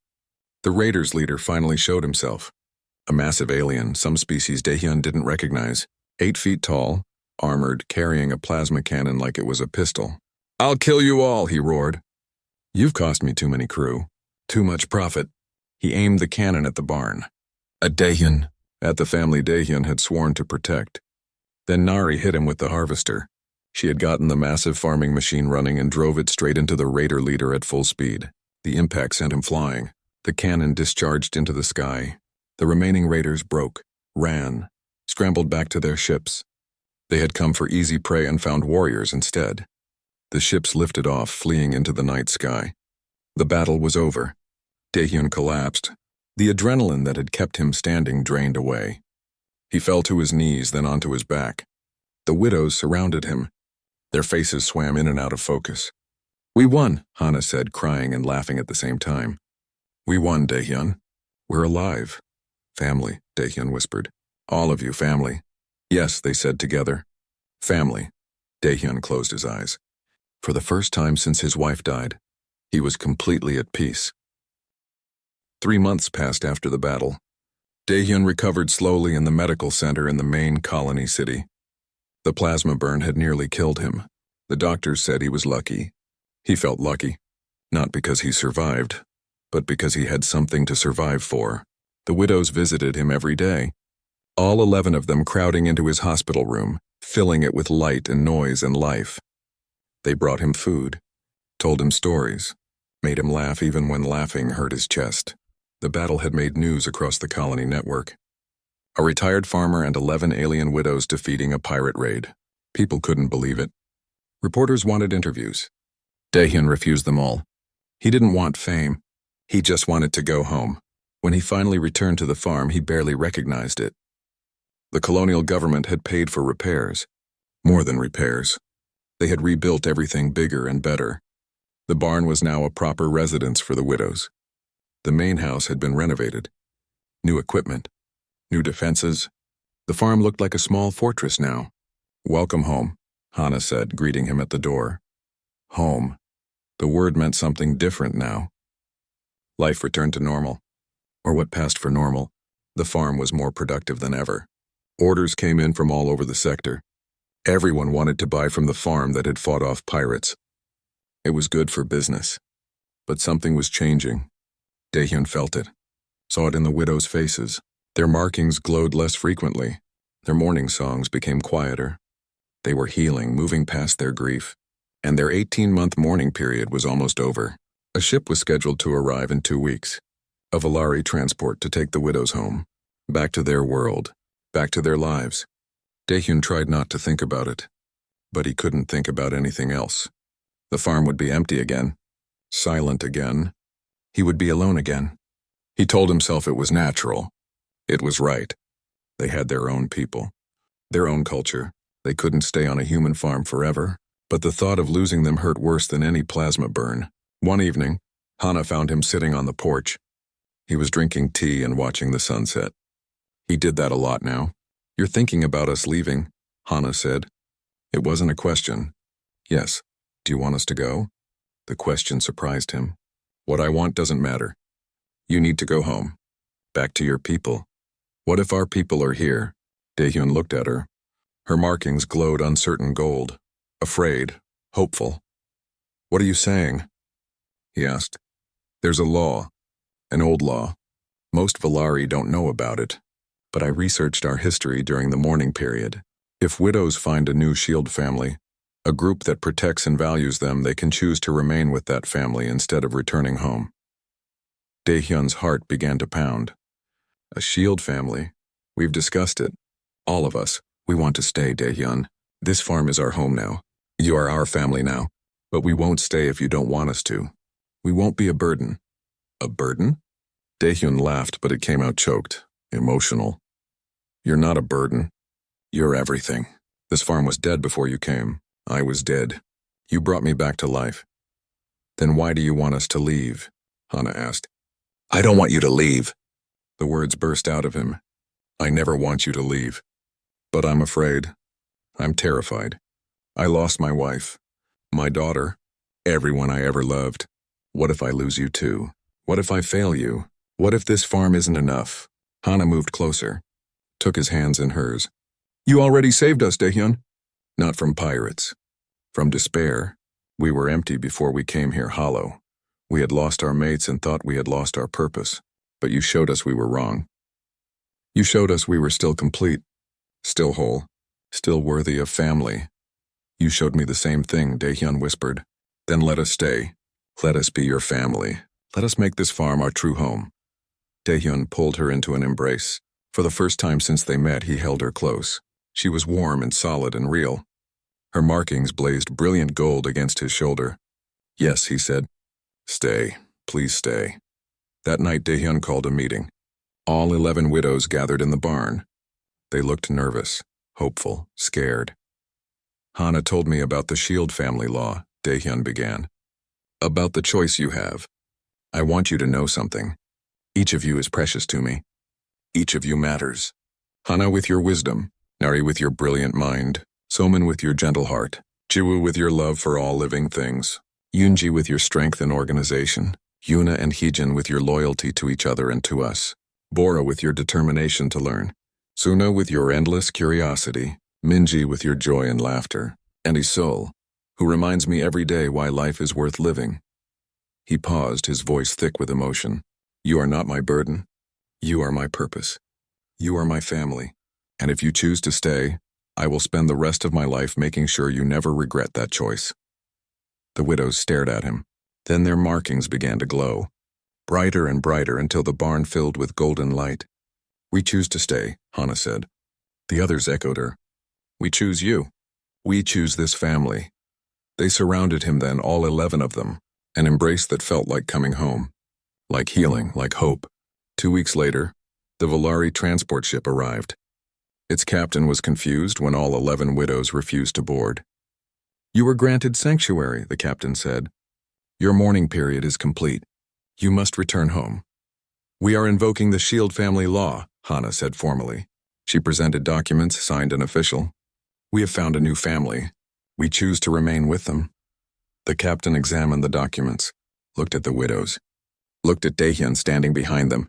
The raiders' leader finally showed himself. A massive alien, some species Daehyun didn't recognize. 8 feet tall, armored, carrying a plasma cannon like it was a pistol. I'll kill you all, he roared. You've cost me too many crew. Too much profit. He aimed the cannon at the barn. At Daehyun, at the family Daehyun had sworn to protect. Then Nari hit him with the harvester. She had gotten the massive farming machine running and drove it straight into the raider leader at full speed. The impact sent him flying. The cannon discharged into the sky. The remaining raiders broke, ran, scrambled back to their ships. They had come for easy prey and found warriors instead. The ships lifted off, fleeing into the night sky. The battle was over. Daehyun collapsed. The adrenaline that had kept him standing drained away. He fell to his knees, then onto his back. The widows surrounded him. Their faces swam in and out of focus. "We won," Hana said, crying and laughing at the same time. "We won, Daehyun. We're alive." "Family," Daehyun whispered. "All of you, family." "Yes," they said together. "Family." Daehyun closed his eyes. For the first time since his wife died, he was completely at peace. 3 months passed after the battle. Daehyun recovered slowly in the medical center in the main colony city. The plasma burn had nearly killed him. The doctors said he was lucky. He felt lucky, not because he survived, but because he had something to survive for. The widows visited him every day, all 11 of them crowding into his hospital room, filling it with light and noise and life. They brought him food, told him stories, made him laugh even when laughing hurt his chest. The battle had made news across the colony network. A retired farmer and 11 alien widows defeating a pirate raid. People couldn't believe it. Reporters wanted interviews. Daehyun refused them all. He didn't want fame. He just wanted to go home. When he finally returned to the farm, he barely recognized it. The colonial government had paid for repairs. More than repairs. They had rebuilt everything bigger and better. The barn was now a proper residence for the widows. The main house had been renovated. New equipment. New defenses. The farm looked like a small fortress now. "Welcome home," Hana said, greeting him at the door. Home. The word meant something different now. Life returned to normal. Or what passed for normal. The farm was more productive than ever. Orders came in from all over the sector. Everyone wanted to buy from the farm that had fought off pirates. It was good for business. But something was changing. Daehyun felt it. Saw it in the widows' faces. Their markings glowed less frequently. Their mourning songs became quieter. They were healing, moving past their grief. And their 18-month mourning period was almost over. A ship was scheduled to arrive in 2 weeks. A Valari transport to take the widows home. Back to their world. Back to their lives. Daehyun tried not to think about it. But he couldn't think about anything else. The farm would be empty again. Silent again. He would be alone again. He told himself it was natural. It was right. They had their own people. Their own culture. They couldn't stay on a human farm forever. But the thought of losing them hurt worse than any plasma burn. One evening, Hana found him sitting on the porch. He was drinking tea and watching the sunset. He did that a lot now. "You're thinking about us leaving," Hana said. It wasn't a question. "Yes. Do you want us to go?" The question surprised him. "What I want doesn't matter. You need to go home. Back to your people." "What if our people are here?" Daehyun looked at her. Her markings glowed uncertain gold. Afraid. Hopeful. "What are you saying?" he asked. "There's a law. An old law. Most Valari don't know about it. But I researched our history during the mourning period. If widows find a new shield family, a group that protects and values them, they can choose to remain with that family instead of returning home." Daehyun's heart began to pound. "A shield family? We've discussed it. All of us. We want to stay, Daehyun. This farm is our home now. You are our family now. But we won't stay if you don't want us to. We won't be a burden." "A burden?" Daehyun laughed, but it came out choked, emotional. "You're not a burden. You're everything. This farm was dead before you came. I was dead. You brought me back to life." "Then why do you want us to leave?" Hana asked. "I don't want you to leave." The words burst out of him. "I never want you to leave. But I'm afraid. I'm terrified. I lost my wife, my daughter, everyone I ever loved. What if I lose you too? What if I fail you? What if this farm isn't enough?" Hana moved closer, took his hands in hers. "You already saved us, Daehyun." "Not from pirates. From despair. We were empty before we came here hollow. We had lost our mates and thought we had lost our purpose. But you showed us we were wrong. You showed us we were still complete, still whole, still worthy of family." You showed me the same thing, Daehyun whispered. Then let us stay. Let us be your family. Let us make this farm our true home. Daehyun pulled her into an embrace. For the first time since they met, he held her close. She was warm and solid and real. Her markings blazed brilliant gold against his shoulder. Yes, he said. Stay. Please stay. That night, Daehyun called a meeting. All 11 widows gathered in the barn. They looked nervous, hopeful, scared. Hana told me about the Shield family law, Daehyun began. About the choice you have. I want you to know something. Each of you is precious to me. Each of you matters. Hana with your wisdom, Nari with your brilliant mind, Somin with your gentle heart, Jiwoo with your love for all living things, Yoonji with your strength and organization, Yuna and Heejin with your loyalty to each other and to us, Bora with your determination to learn, Suna with your endless curiosity, Minji with your joy and laughter, and Isol, who reminds me every day why life is worth living. He paused, his voice thick with emotion. You are not my burden. You are my purpose. You are my family. And if you choose to stay, I will spend the rest of my life making sure you never regret that choice. The widows stared at him. Then their markings began to glow, brighter and brighter until the barn filled with golden light. We choose to stay, Hana said. The others echoed her. We choose you. We choose this family. They surrounded him then, all 11 of them, an embrace that felt like coming home, like healing, like hope. 2 weeks later, the Volari transport ship arrived. Its captain was confused when all 11 widows refused to board. You were granted sanctuary, the captain said. Your mourning period is complete. You must return home. We are invoking the Shield family law, Hana said formally. She presented documents, signed and official. We have found a new family. We choose to remain with them. The captain examined the documents, looked at the widows, looked at Daehyun standing behind them.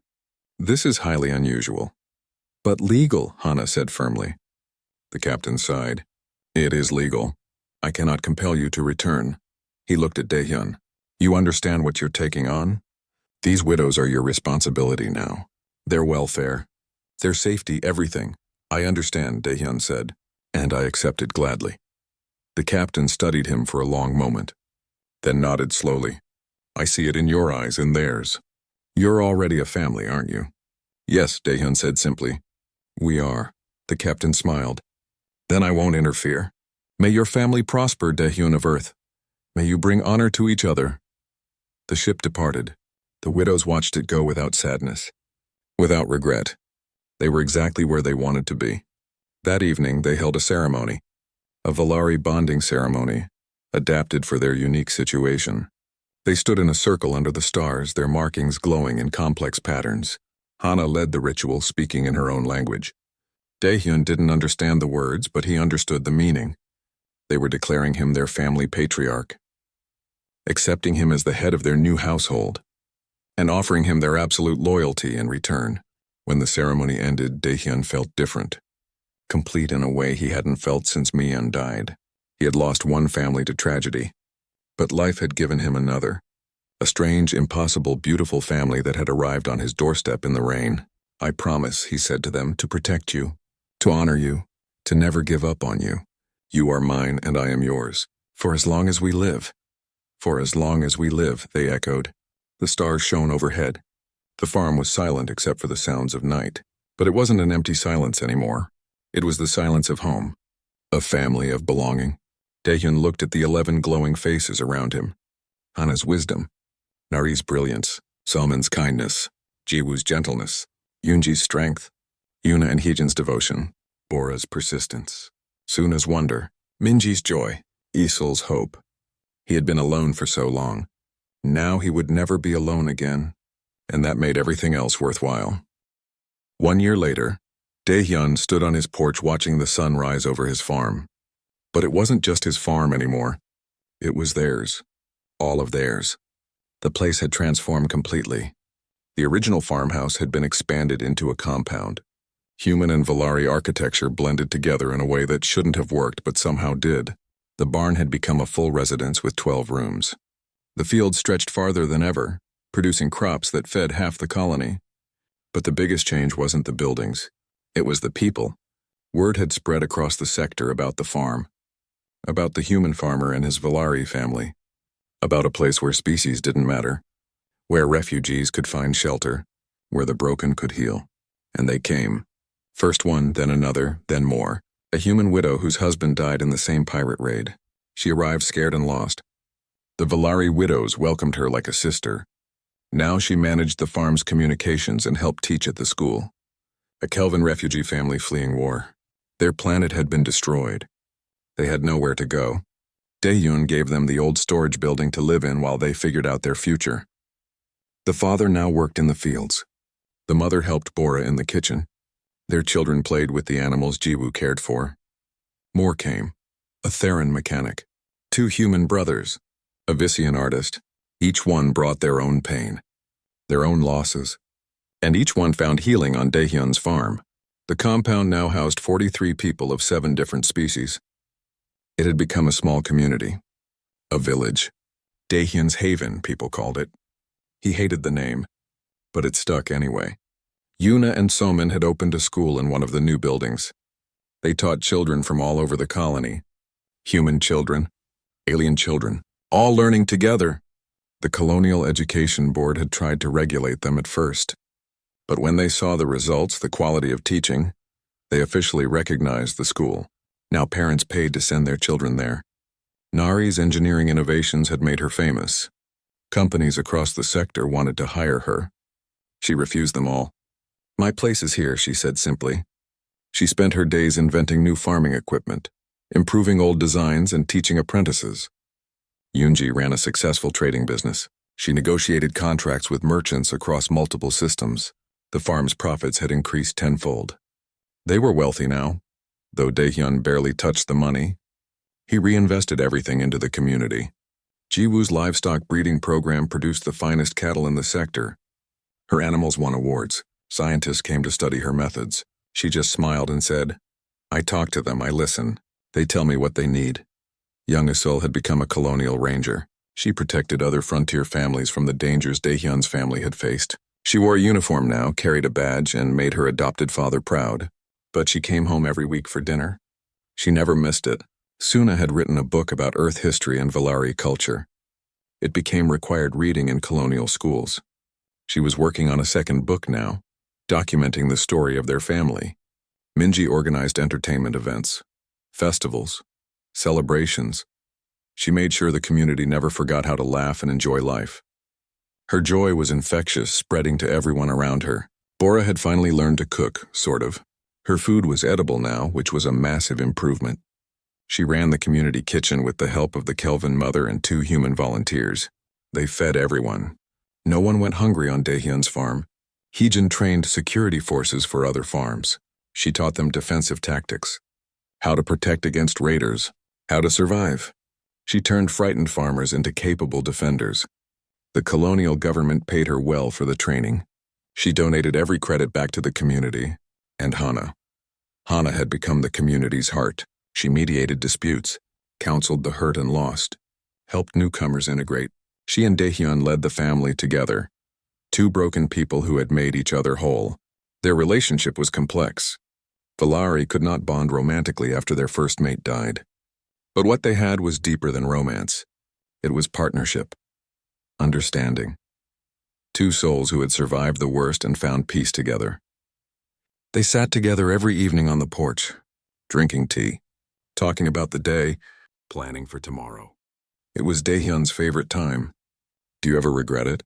This is highly unusual. But legal, Hana said firmly. The captain sighed. It is legal. I cannot compel you to return. He looked at Daehyun. You understand what you're taking on? These widows are your responsibility now. Their welfare, their safety, everything. I understand, Daehyun said, and I accepted gladly. The captain studied him for a long moment, then nodded slowly. I see it in your eyes and theirs. You're already a family, aren't you? Yes, Daehyun said simply. We are. The captain smiled. Then I won't interfere. May your family prosper, Daehyun of Earth. May you bring honor to each other. The ship departed. The widows watched it go without sadness, without regret. They were exactly where they wanted to be. That evening, they held a ceremony, a Volari bonding ceremony, adapted for their unique situation. They stood in a circle under the stars, their markings glowing in complex patterns. Hana led the ritual, speaking in her own language. Daehyun didn't understand the words, but he understood the meaning. They were declaring him their family patriarch, accepting him as the head of their new household, and offering him their absolute loyalty in return. When the ceremony ended, Daehyun felt different, complete in a way he hadn't felt since Miyeon died. He had lost one family to tragedy, but life had given him another, a strange, impossible, beautiful family that had arrived on his doorstep in the rain. I promise, he said to them, to protect you, to honor you, to never give up on you. You are mine and I am yours, for as long as we live. For as long as we live, they echoed. The stars shone overhead. The farm was silent except for the sounds of night. But it wasn't an empty silence anymore. It was the silence of home, of family, of belonging. Daehyun looked at the 11 glowing faces around him. Hana's wisdom, Nari's brilliance, Salman's kindness, Jiwoo's gentleness, Yoonji's strength, Yuna and Heejin's devotion, Bora's persistence, Suna's wonder, Minji's joy, Isol's hope. He had been alone for so long. Now he would never be alone again, and that made everything else worthwhile. 1 year later, Daehyun stood on his porch watching the sun rise over his farm. But it wasn't just his farm anymore. It was theirs. All of theirs. The place had transformed completely. The original farmhouse had been expanded into a compound. Human and Volari architecture blended together in a way that shouldn't have worked but somehow did. The barn had become a full residence with 12 rooms. The field stretched farther than ever, producing crops that fed half the colony. But the biggest change wasn't the buildings. It was the people. Word had spread across the sector about the farm. about the human farmer and his Valari family, about a place where species didn't matter, where refugees could find shelter, where the broken could heal. And they came. First one, then another, then more. A human widow whose husband died in the same pirate raid. She arrived scared and lost. The Valari widows welcomed her like a sister. Now she managed the farm's communications and helped teach at the school. A Kelvin refugee family fleeing war. Their planet had been destroyed. They had nowhere to go. Daehyun gave them the old storage building to live in while they figured out their future. The father now worked in the fields. The mother helped Bora in the kitchen. Their children played with the animals Jiwoo cared for. More came. A Theron mechanic. 2 human brothers. A Vissian artist. Each one brought their own pain. Their own losses. And each one found healing on Daehyun's farm. The compound now housed 43 people of 7 different species. It had become a small community. A village. Daehyun's Haven, people called it. He hated the name, but it stuck anyway. Yuna and Somin had opened a school in one of the new buildings. They taught children from all over the colony. Human children, alien children, all learning together. The Colonial Education Board had tried to regulate them at first. But when they saw the results, the quality of teaching, they officially recognized the school. Now parents paid to send their children there. Nari's engineering innovations had made her famous. Companies across the sector wanted to hire her. She refused them all. "My place is here," she said simply. She spent her days inventing new farming equipment, improving old designs and teaching apprentices. Yoonji ran a successful trading business. She negotiated contracts with merchants across multiple systems. The farm's profits had increased tenfold. They were wealthy now, though Daehyun barely touched the money. He reinvested everything into the community. Jiwoo's livestock breeding program produced the finest cattle in the sector. Her animals won awards. Scientists came to study her methods. She just smiled and said, "I talk to them, I listen. They tell me what they need." Young Isul had become a colonial ranger. She protected other frontier families from the dangers Daehyun's family had faced. She wore a uniform now, carried a badge, and made her adopted father proud. But she came home every week for dinner. She never missed it. Suna had written a book about Earth history and Valari culture. It became required reading in colonial schools. She was working on a second book now, documenting the story of their family. Minji organized entertainment events, festivals, celebrations. She made sure the community never forgot how to laugh and enjoy life. Her joy was infectious, spreading to everyone around her. Bora had finally learned to cook, sort of. Her food was edible now, which was a massive improvement. She ran the community kitchen with the help of the Kelvin mother and 2 human volunteers. They fed everyone. No one went hungry on Daehyun's farm. Heejin trained security forces for other farms. She taught them defensive tactics, how to protect against raiders, how to survive. She turned frightened farmers into capable defenders. The colonial government paid her well for the training. She donated every credit back to the community. And Hana. Hana had become the community's heart. She mediated disputes, counseled the hurt and lost, helped newcomers integrate. She and Daehyun led the family together. 2 broken people who had made each other whole. Their relationship was complex. Valari could not bond romantically after their first mate died. But what they had was deeper than romance. It was partnership. Understanding. 2 souls who had survived the worst and found peace together. They sat together every evening on the porch, drinking tea, talking about the day, planning for tomorrow. It was Daehyun's favorite time. "Do you ever regret it?"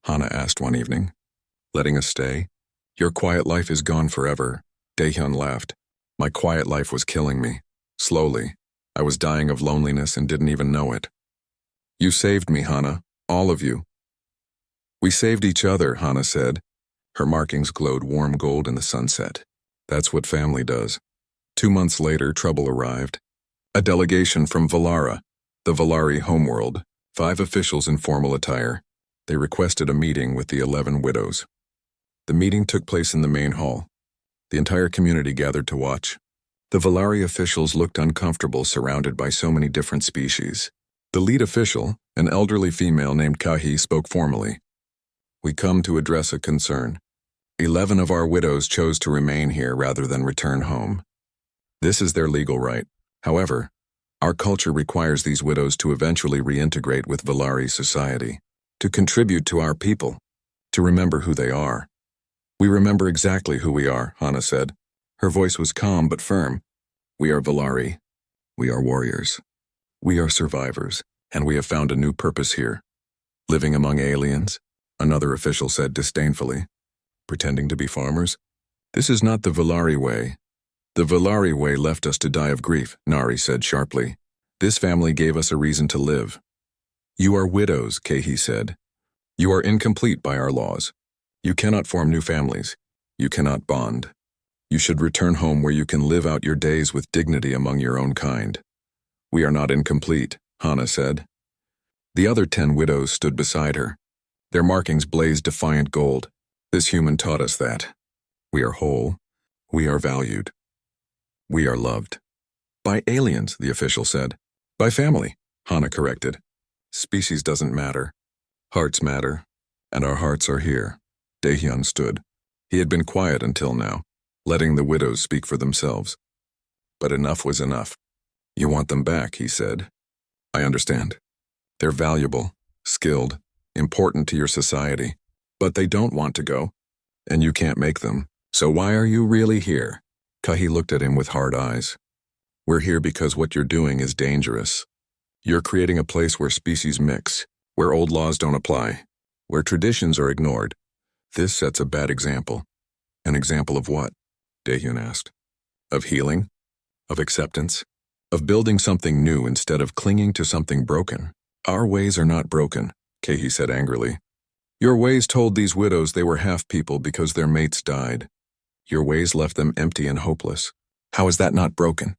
Hana asked one evening. "Letting us stay? Your quiet life is gone forever." Daehyun laughed. "My quiet life was killing me. Slowly. I was dying of loneliness and didn't even know it." "You saved me, Hana. All of you." "We saved each other," Hana said. Her markings glowed warm gold in the sunset. "That's what family does." 2 months later, trouble arrived. A delegation from Valara, the Valari homeworld, 5 officials in formal attire. They requested a meeting with the 11 widows. The meeting took place in the main hall. The entire community gathered to watch. The Valari officials looked uncomfortable, surrounded by so many different species. The lead official, an elderly female named Kahi, spoke formally. "We come to address a concern. 11 of our widows chose to remain here rather than return home. This is their legal right. However, Our culture requires these widows to eventually reintegrate with Valari society, to contribute to our people, to remember who they are. We remember exactly who we are, Hana said. Her voice was calm but firm. We are Valari. We are warriors. We are survivors, and we have found a new purpose here. Living among aliens, another official said disdainfully. Pretending to be farmers? This is not the Valari way. The Valari way left us to die of grief, Nari said sharply. This family gave us a reason to live. You are widows, Kehi said. You are incomplete by our laws. You cannot form new families. You cannot bond. You should return home where you can live out your days with dignity among your own kind. We are not incomplete, Hana said. The other 10 widows stood beside her. Their markings blazed defiant gold. This human taught us that. We are whole. We are valued. We are loved. By aliens, the official said. By family, Hana corrected. Species doesn't matter. Hearts matter. And our hearts are here. Daehyun stood. He had been quiet until now, letting the widows speak for themselves. But enough was enough. You want them back, he said. I understand. They're valuable, skilled, important to your society. But they don't want to go. And you can't make them. So why are you really here? Kahi looked at him with hard eyes. We're here because what you're doing is dangerous. You're creating a place where species mix, where old laws don't apply, where traditions are ignored. This sets a bad example. An example of what? Daehyun asked. Of healing? Of acceptance? Of building something new instead of clinging to something broken? Our ways are not broken, Kehi said angrily. Your ways told these widows they were half people because their mates died. Your ways left them empty and hopeless. How is that not broken?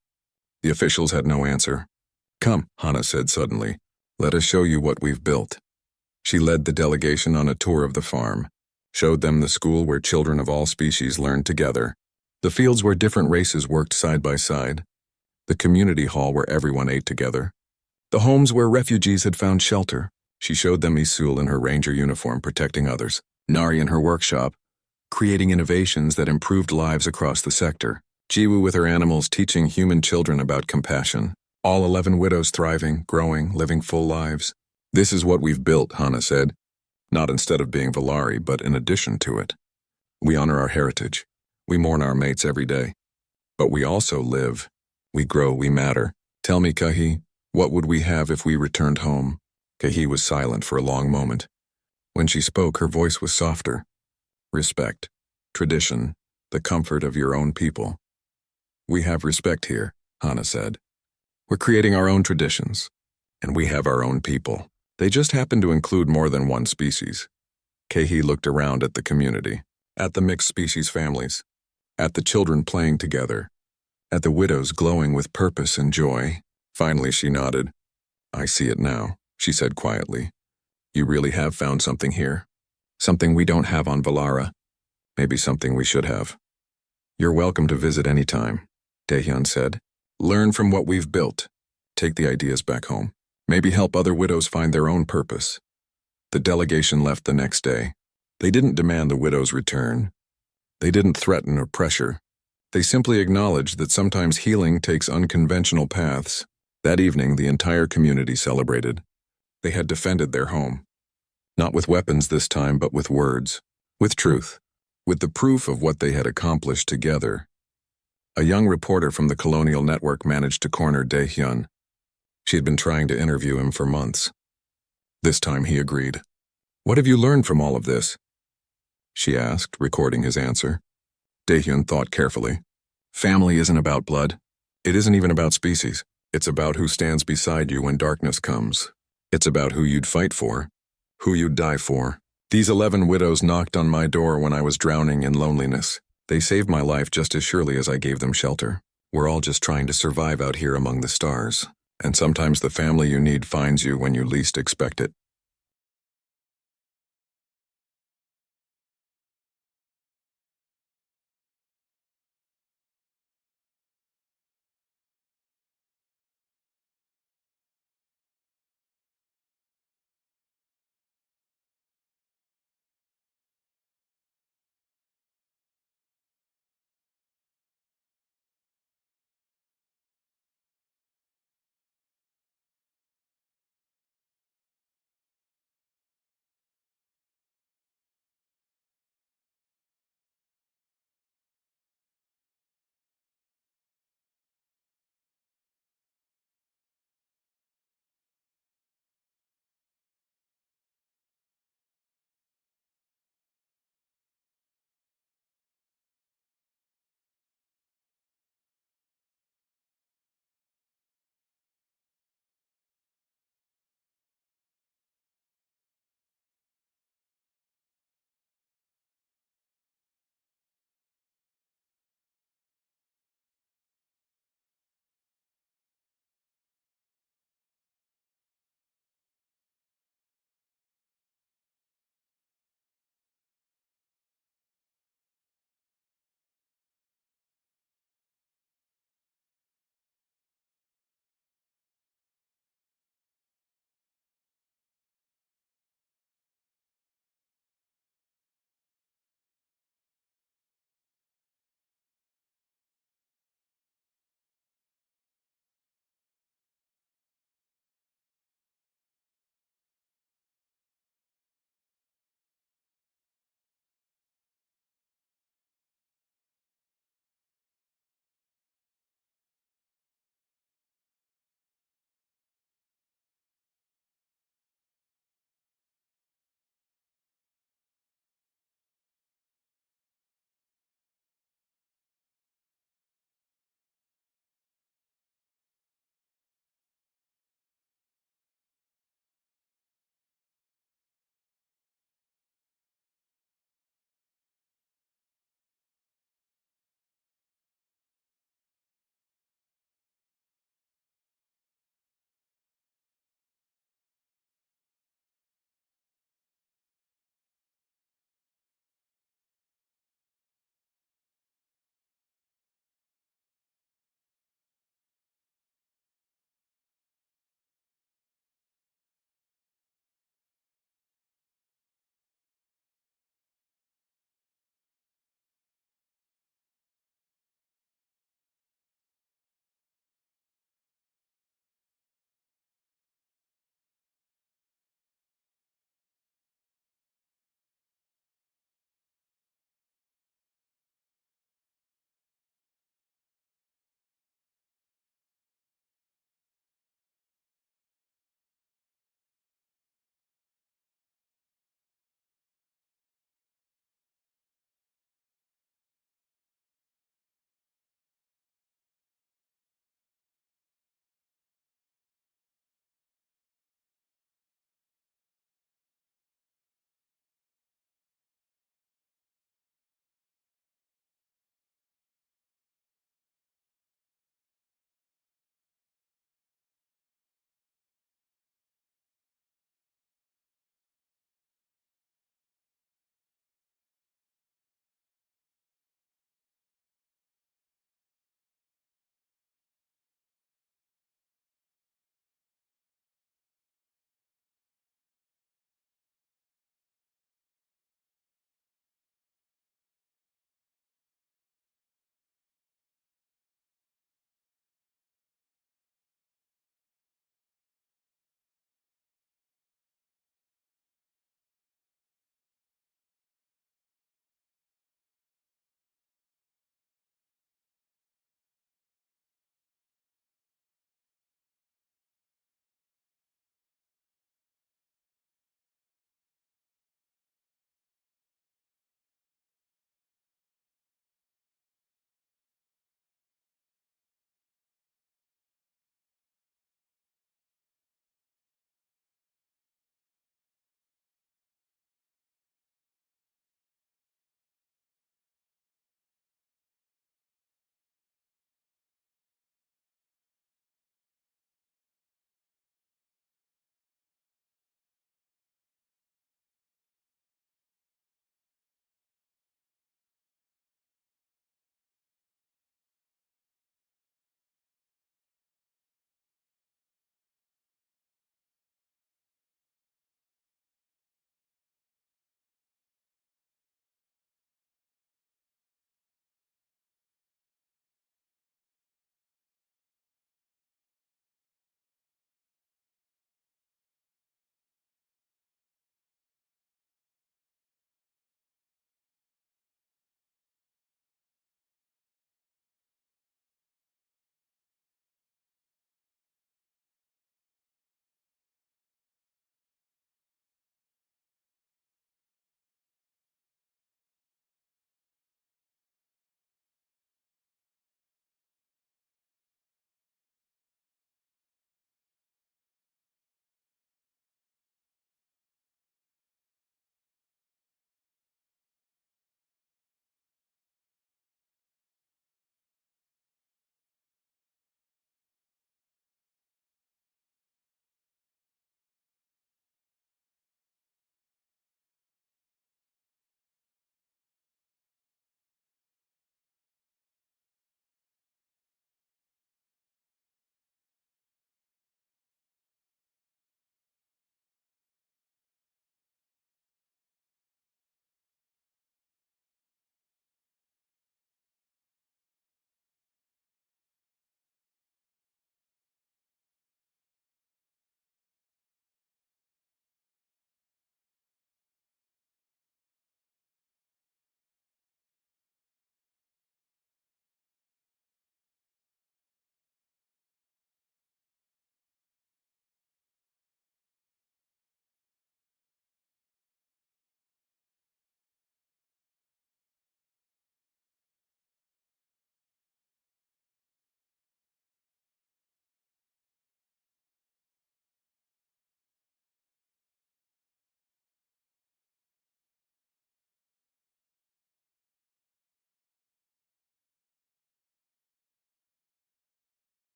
The officials had no answer. Come, Hana said suddenly. Let us show you what we've built. She led the delegation on a tour of the farm, showed them the school where children of all species learned together, the fields where different races worked side by side, the community hall where everyone ate together, the homes where refugees had found shelter. She showed them Isul in her ranger uniform protecting others, Nari in her workshop, creating innovations that improved lives across the sector, Jiwoo with her animals teaching human children about compassion, all 11 widows thriving, growing, living full lives. This is what we've built, Hana said, not instead of being Valari, but in addition to it. We honor our heritage. We mourn our mates every day. But we also live. We grow, we matter. Tell me, Kahi, what would we have if we returned home? Kahi was silent for a long moment. When she spoke, her voice was softer. Respect, tradition, the comfort of your own people. We have respect here, Hana said. We're creating our own traditions, and we have our own people. They just happen to include more than one species. Kehi looked around at the community, at the mixed species families, at the children playing together, at the widows glowing with purpose and joy. Finally, she nodded. I see it now, she said quietly. You really have found something here. Something we don't have on Valara. Maybe something we should have. You're welcome to visit any time, Daehyun said. Learn from what we've built. Take the ideas back home. Maybe help other widows find their own purpose. The delegation left the next day. They didn't demand the widows return. They didn't threaten or pressure. They simply acknowledged that sometimes healing takes unconventional paths. That evening, the entire community celebrated. They had defended their home. Not with weapons this time, but with words, with truth, with the proof of what they had accomplished together. A young reporter from the Colonial Network managed to corner Daehyun. She had been trying to interview him for months. This time he agreed. What have you learned from all of this? She asked, recording his answer. Daehyun thought carefully. Family isn't about blood. It isn't even about species. It's about who stands beside you when darkness comes. It's about who you'd fight for, who you'd die for. These 11 widows knocked on my door when I was drowning in loneliness. They saved my life just as surely as I gave them shelter. We're all just trying to survive out here among the stars. And sometimes the family you need finds you when you least expect it.